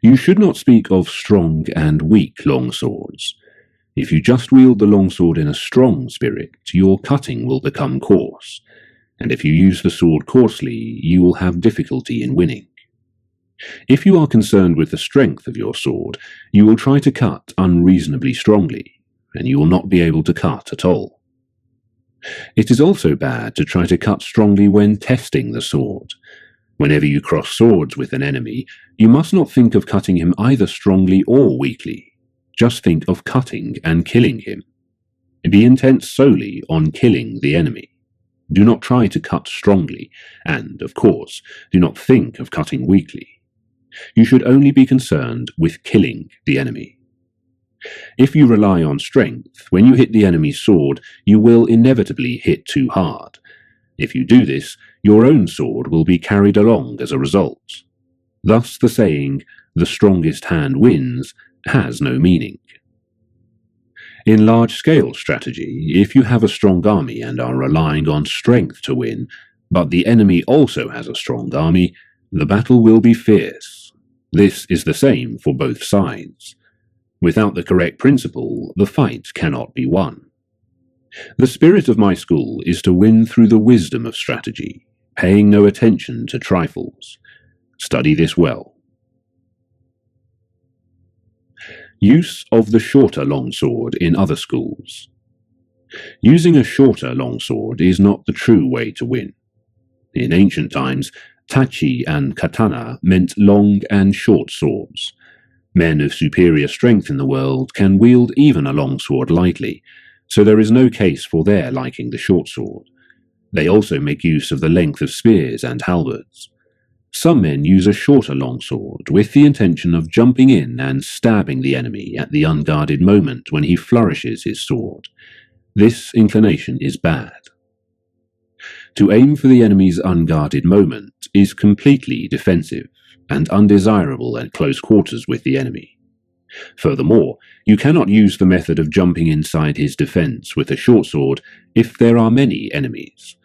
You should not speak of strong and weak longswords. If you just wield the longsword in a strong spirit, your cutting will become coarse, and if you use the sword coarsely, you will have difficulty in winning. If you are concerned with the strength of your sword, you will try to cut unreasonably strongly, and you will not be able to cut at all. It is also bad to try to cut strongly when testing the sword. Whenever you cross swords with an enemy, you must not think of cutting him either strongly or weakly. Just think of cutting and killing him. Be intent solely on killing the enemy. Do not try to cut strongly, and, of course, do not think of cutting weakly. You should only be concerned with killing the enemy. If you rely on strength, when you hit the enemy's sword, you will inevitably hit too hard. If you do this, your own sword will be carried along as a result. Thus the saying, "the strongest hand wins," has no meaning. In large-scale strategy, if you have a strong army and are relying on strength to win, but the enemy also has a strong army, the battle will be fierce. This is the same for both sides. Without the correct principle, the fight cannot be won. The spirit of my school is to win through the wisdom of strategy, paying no attention to trifles. Study this well. Use of the shorter longsword in other schools. Using a shorter longsword is not the true way to win. In ancient times, tachi and katana meant long and short swords. Men of superior strength in the world can wield even a longsword lightly, so there is no case for their liking the short sword. They also make use of the length of spears and halberds. Some men use a shorter longsword with the intention of jumping in and stabbing the enemy at the unguarded moment when he flourishes his sword. This inclination is bad. To aim for the enemy's unguarded moment is completely defensive and undesirable at close quarters with the enemy. Furthermore, you cannot use the method of jumping inside his defense with a short sword if there are many enemies.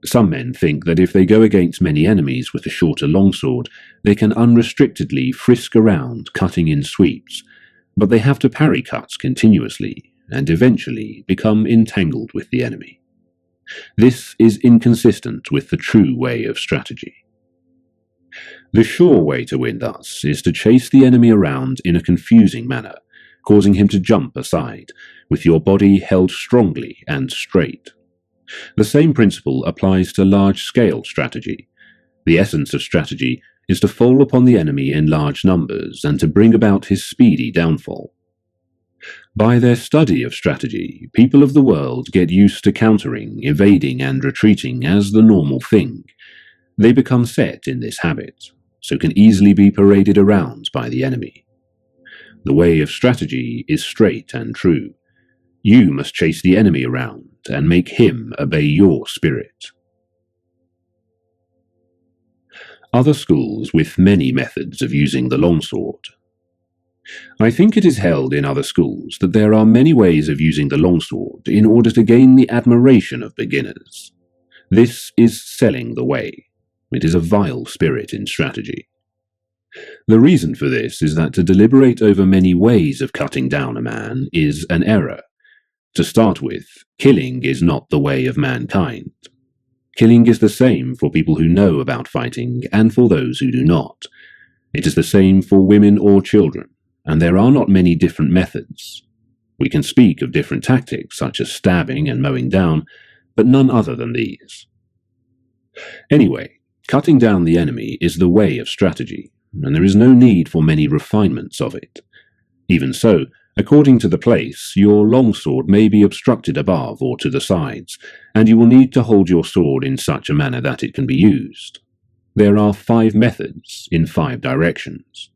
Some men think that if they go against many enemies with a shorter longsword, they can unrestrictedly frisk around, cutting in sweeps, but they have to parry cuts continuously and eventually become entangled with the enemy. This is inconsistent with the true way of strategy. The sure way to win thus is to chase the enemy around in a confusing manner, causing him to jump aside, with your body held strongly and straight. The same principle applies to large-scale strategy. The essence of strategy is to fall upon the enemy in large numbers and to bring about his speedy downfall. By their study of strategy, people of the world get used to countering, evading, and retreating as the normal thing. They become set in this habit, so can easily be paraded around by the enemy. The way of strategy is straight and true. You must chase the enemy around and make him obey your spirit. Other schools with many methods of using the longsword. I think it is held in other schools that there are many ways of using the longsword in order to gain the admiration of beginners. This is selling the way. It is a vile spirit in strategy. The reason for this is that to deliberate over many ways of cutting down a man is an error. To start with, killing is not the way of mankind. Killing is the same for people who know about fighting and for those who do not. It is the same for women or children, and there are not many different methods. We can speak of different tactics such as stabbing and mowing down, but none other than these. Anyway, cutting down the enemy is the way of strategy, and there is no need for many refinements of it. Even so, according to the place, your longsword may be obstructed above or to the sides, and you will need to hold your sword in such a manner that it can be used. There are 5 methods in 5 directions.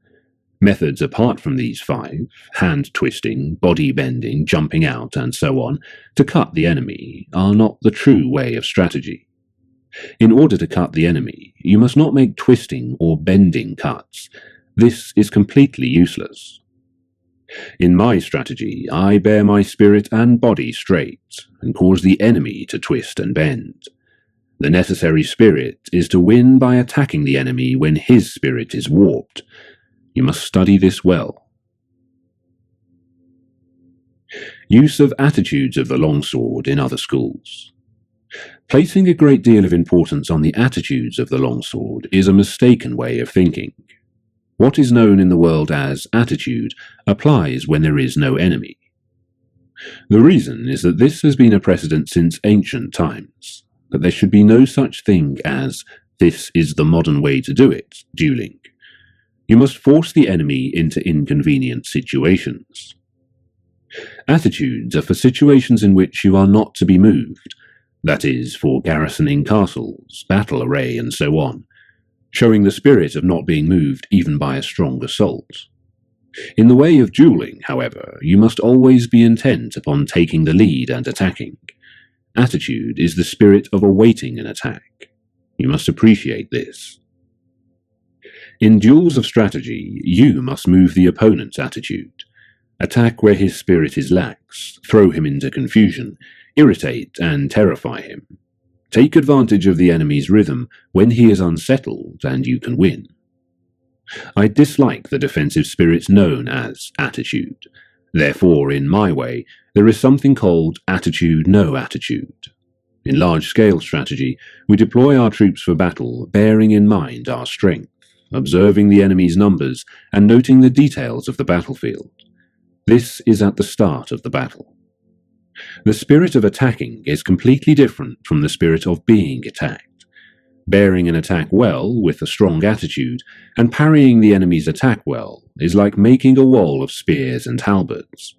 Methods apart from these 5, hand twisting, body bending, jumping out, and so on, to cut the enemy, are not the true way of strategy. In order to cut the enemy, you must not make twisting or bending cuts. This is completely useless. In my strategy, I bear my spirit and body straight, and cause the enemy to twist and bend. The necessary spirit is to win by attacking the enemy when his spirit is warped. You must study this well. Use of attitudes of the longsword in other schools. Placing a great deal of importance on the attitudes of the longsword is a mistaken way of thinking. What is known in the world as attitude applies when there is no enemy. The reason is that this has been a precedent since ancient times, that there should be no such thing as "this is the modern way to do it" dueling. You must force the enemy into inconvenient situations. Attitudes are for situations in which you are not to be moved, that is, for garrisoning castles, battle array, and so on, showing the spirit of not being moved even by a strong assault. In the way of dueling, however, you must always be intent upon taking the lead and attacking. Attitude is the spirit of awaiting an attack. You must appreciate this. In duels of strategy, you must move the opponent's attitude. Attack where his spirit is lax, throw him into confusion, irritate and terrify him. Take advantage of the enemy's rhythm when he is unsettled, and you can win. I dislike the defensive spirit known as attitude. Therefore, in my way, there is something called attitude no attitude. In large-scale strategy, we deploy our troops for battle, bearing in mind our strength, observing the enemy's numbers, and noting the details of the battlefield. This is at the start of the battle. The spirit of attacking is completely different from the spirit of being attacked. Bearing an attack well, with a strong attitude, and parrying the enemy's attack well, is like making a wall of spears and halberds.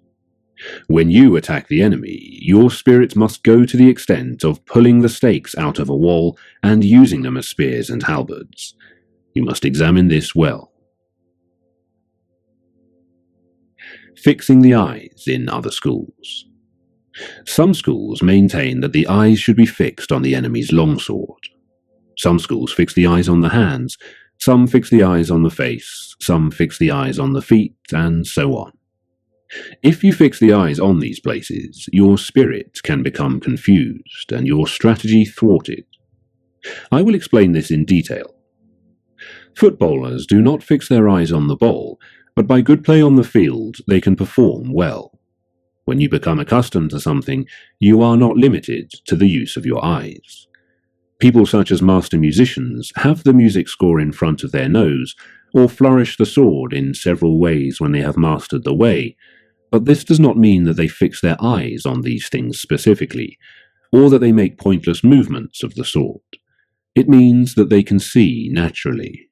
When you attack the enemy, your spirit must go to the extent of pulling the stakes out of a wall and using them as spears and halberds. You must examine this well. Fixing the eyes in other schools. Some schools maintain that the eyes should be fixed on the enemy's longsword. Some schools fix the eyes on the hands, some fix the eyes on the face, some fix the eyes on the feet, and so on. If you fix the eyes on these places, your spirit can become confused and your strategy thwarted. I will explain this in detail. Footballers do not fix their eyes on the ball, but by good play on the field they can perform well. When you become accustomed to something, you are not limited to the use of your eyes. People such as master musicians have the music score in front of their nose, or flourish the sword in several ways when they have mastered the way, but this does not mean that they fix their eyes on these things specifically, or that they make pointless movements of the sword. It means that they can see naturally.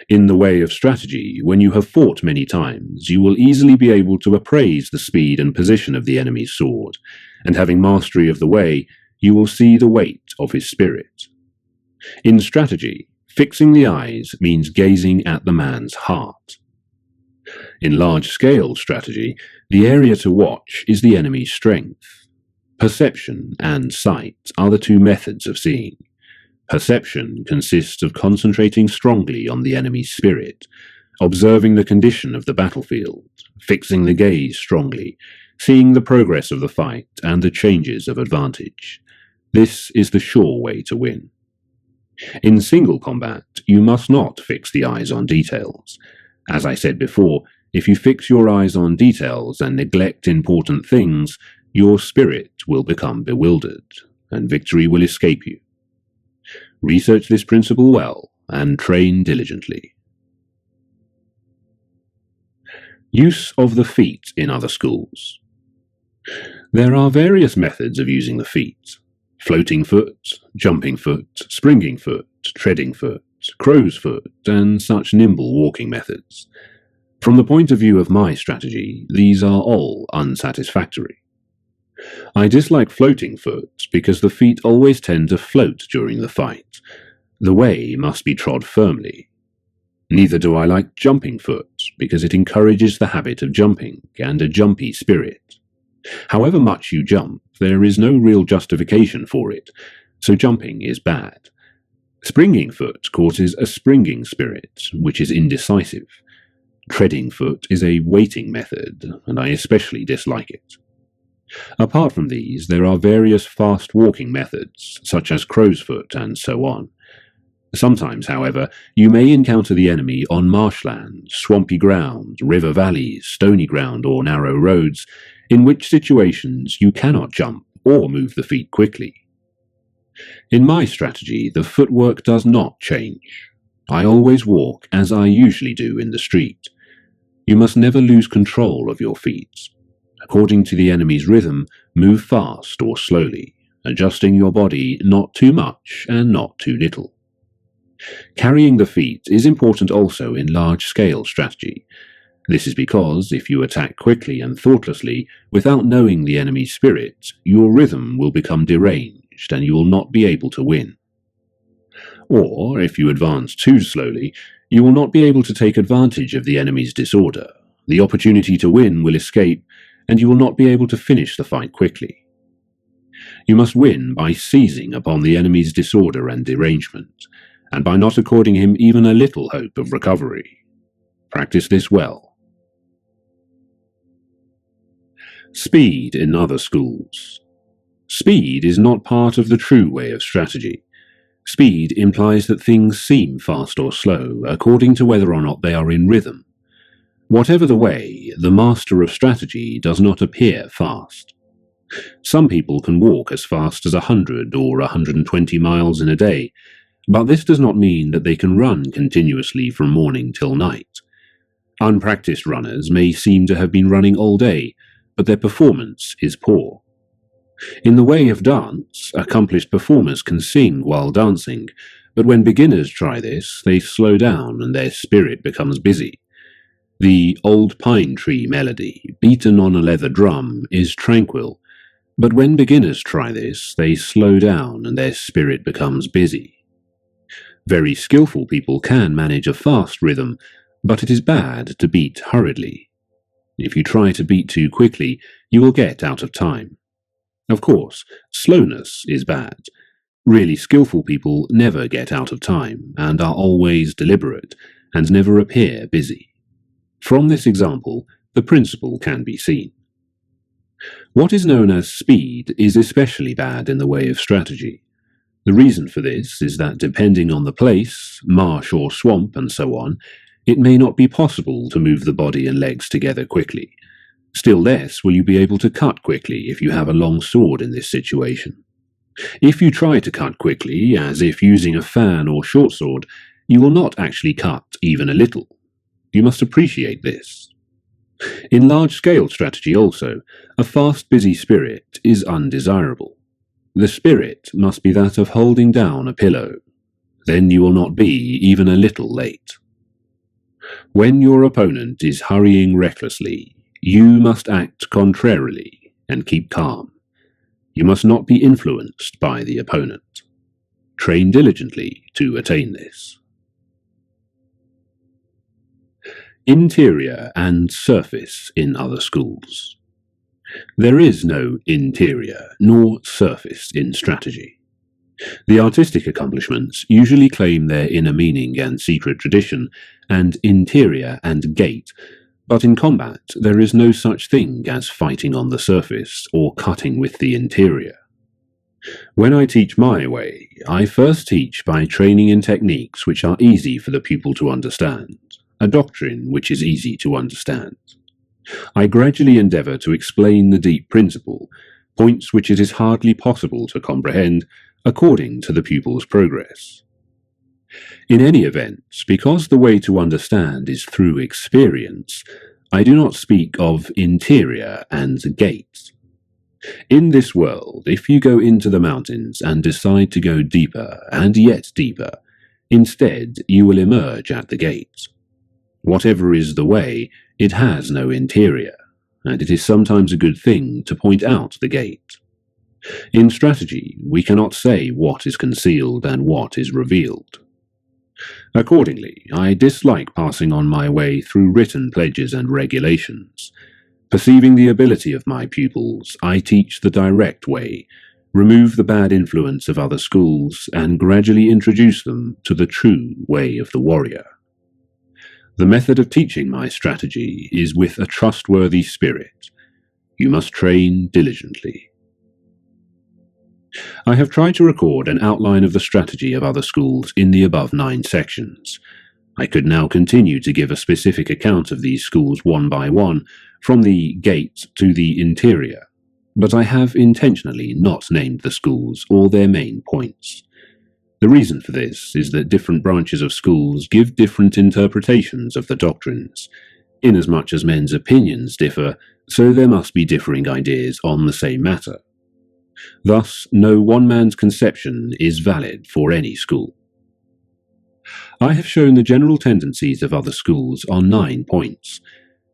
In the way of strategy, when you have fought many times, you will easily be able to appraise the speed and position of the enemy's sword, and having mastery of the way, you will see the weight of his spirit. In strategy, fixing the eyes means gazing at the man's heart. In large-scale strategy, the area to watch is the enemy's strength. Perception and sight are the two methods of seeing. Perception consists of concentrating strongly on the enemy's spirit, observing the condition of the battlefield, fixing the gaze strongly, seeing the progress of the fight and the changes of advantage. This is the sure way to win. In single combat, you must not fix the eyes on details. As I said before, if you fix your eyes on details and neglect important things, your spirit will become bewildered, and victory will escape you. Research this principle well, and train diligently. Use of the feet in other schools. There are various methods of using the feet. Floating foot, jumping foot, springing foot, treading foot, crow's foot, and such nimble walking methods. From the point of view of my strategy, these are all unsatisfactory. I dislike floating foot because the feet always tend to float during the fight. The way must be trod firmly. Neither do I like jumping foot because it encourages the habit of jumping and a jumpy spirit. However much you jump, there is no real justification for it, so jumping is bad. Springing foot causes a springing spirit, which is indecisive. Treading foot is a waiting method, and I especially dislike it. Apart from these, there are various fast walking methods, such as crow's foot and so on. Sometimes, however, you may encounter the enemy on marshland, swampy ground, river valleys, stony ground, or narrow roads, in which situations you cannot jump or move the feet quickly. In my strategy, the footwork does not change. I always walk as I usually do in the street. You must never lose control of your feet. According to the enemy's rhythm, move fast or slowly, adjusting your body not too much and not too little. Carrying the feet is important also in large-scale strategy. This is because if you attack quickly and thoughtlessly, without knowing the enemy's spirit, your rhythm will become deranged and you will not be able to win. Or, if you advance too slowly, you will not be able to take advantage of the enemy's disorder. The opportunity to win will escape, and you will not be able to finish the fight quickly. You must win by seizing upon the enemy's disorder and derangement, and by not according him even a little hope of recovery. Practice this well. Speed in other schools. Speed is not part of the true way of strategy. Speed implies that things seem fast or slow, according to whether or not they are in rhythm. Whatever the way, the master of strategy does not appear fast. Some people can walk as fast as 100 or 120 miles in a day, but this does not mean that they can run continuously from morning till night. Unpracticed runners may seem to have been running all day, but their performance is poor. In the way of dance, accomplished performers can sing while dancing, but when beginners try this, they slow down and their spirit becomes busy. The old pine tree melody, beaten on a leather drum, is tranquil, but when beginners try this, they slow down and their spirit becomes busy. Very skillful people can manage a fast rhythm, but it is bad to beat hurriedly. If you try to beat too quickly, you will get out of time. Of course, slowness is bad. Really skillful people never get out of time and are always deliberate and never appear busy. From this example, the principle can be seen. What is known as speed is especially bad in the way of strategy. The reason for this is that depending on the place, marsh or swamp and so on, it may not be possible to move the body and legs together quickly. Still less will you be able to cut quickly if you have a long sword in this situation. If you try to cut quickly, as if using a fan or short sword, you will not actually cut even a little. You must appreciate this. In large-scale strategy also, a fast, busy spirit is undesirable. The spirit must be that of holding down a pillow. Then you will not be even a little late. When your opponent is hurrying recklessly, you must act contrarily and keep calm. You must not be influenced by the opponent. Train diligently to attain this. Interior and surface in other schools. There is no interior nor surface in strategy. The artistic accomplishments usually claim their inner meaning and secret tradition, and interior and gait, but in combat there is no such thing as fighting on the surface or cutting with the interior. When I teach my way, I first teach by training in techniques which are easy for the pupil to understand, a doctrine which is easy to understand. I gradually endeavour to explain the deep principle, points which it is hardly possible to comprehend, according to the pupil's progress. In any event, because the way to understand is through experience, I do not speak of interior and gait. In this world, if you go into the mountains and decide to go deeper and yet deeper, instead you will emerge at the gate. Whatever is the way, it has no interior, and it is sometimes a good thing to point out the gate. In strategy, we cannot say what is concealed and what is revealed. Accordingly, I dislike passing on my way through written pledges and regulations. Perceiving the ability of my pupils, I teach the direct way, remove the bad influence of other schools, and gradually introduce them to the true way of the warrior. The method of teaching my strategy is with a trustworthy spirit. You must train diligently. I have tried to record an outline of the strategy of other schools in the above 9 sections. I could now continue to give a specific account of these schools one by one, from the gate to the interior, but I have intentionally not named the schools or their main points. The reason for this is that different branches of schools give different interpretations of the doctrines. Inasmuch as men's opinions differ, so there must be differing ideas on the same matter. Thus, no one man's conception is valid for any school. I have shown the general tendencies of other schools on 9 points.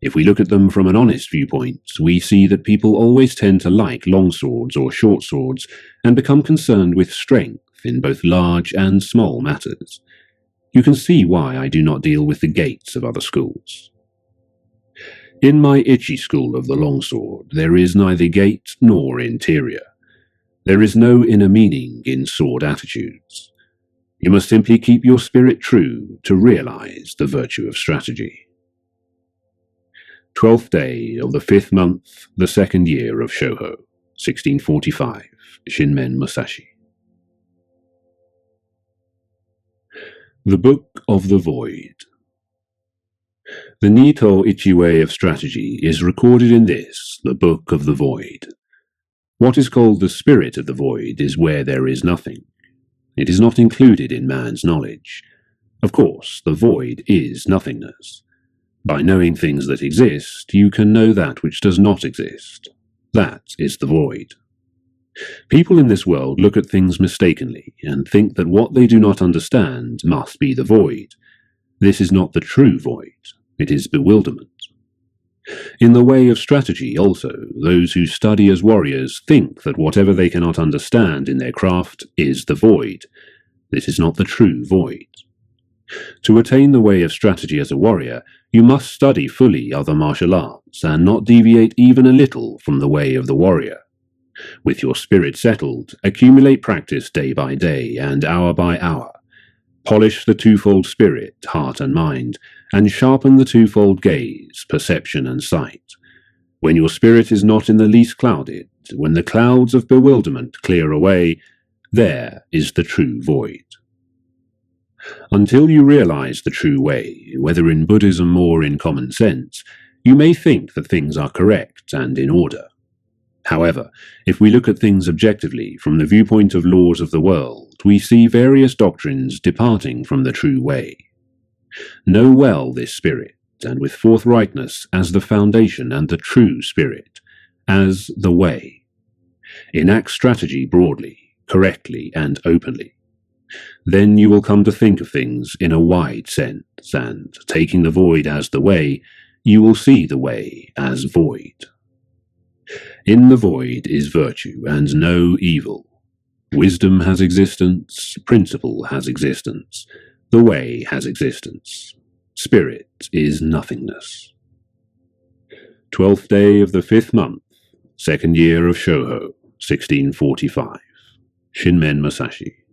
If we look at them from an honest viewpoint, we see that people always tend to like long swords or short swords and become concerned with strength in both large and small matters. You can see why I do not deal with the gates of other schools. In my Ichi school of the longsword, there is neither gate nor interior. There is no inner meaning in sword attitudes. You must simply keep your spirit true to realize the virtue of strategy. 12th day of the 5th month, the 2nd year of Shoho, 1645, Shinmen Musashi. The Book of the Void. The Nito Ichi way of strategy is recorded in this, the Book of the Void. What is called the spirit of the void is where there is nothing. It is not included in man's knowledge. Of course, the void is nothingness. By knowing things that exist, you can know that which does not exist. That is the void. People in this world look at things mistakenly and think that what they do not understand must be the void. This is not the true void. It is bewilderment. In the way of strategy also, those who study as warriors think that whatever they cannot understand in their craft is the void. This is not the true void. To attain the way of strategy as a warrior, you must study fully other martial arts and not deviate even a little from the way of the warrior. With your spirit settled, accumulate practice day by day and hour by hour. Polish the twofold spirit, heart and mind, and sharpen the twofold gaze, perception and sight. When your spirit is not in the least clouded, when the clouds of bewilderment clear away, there is the true void. Until you realize the true way, whether in Buddhism or in common sense, you may think that things are correct and in order. However, if we look at things objectively from the viewpoint of laws of the world, we see various doctrines departing from the true way. Know well this spirit, and with forthrightness as the foundation and the true spirit, as the way. Enact strategy broadly, correctly, and openly. Then you will come to think of things in a wide sense, and, taking the void as the way, you will see the way as void. In the void is virtue and no evil. Wisdom has existence, principle has existence, the way has existence. Spirit is nothingness. 12th day of the 5th month, 2nd year of Shōhō, 1645. Shinmen Musashi.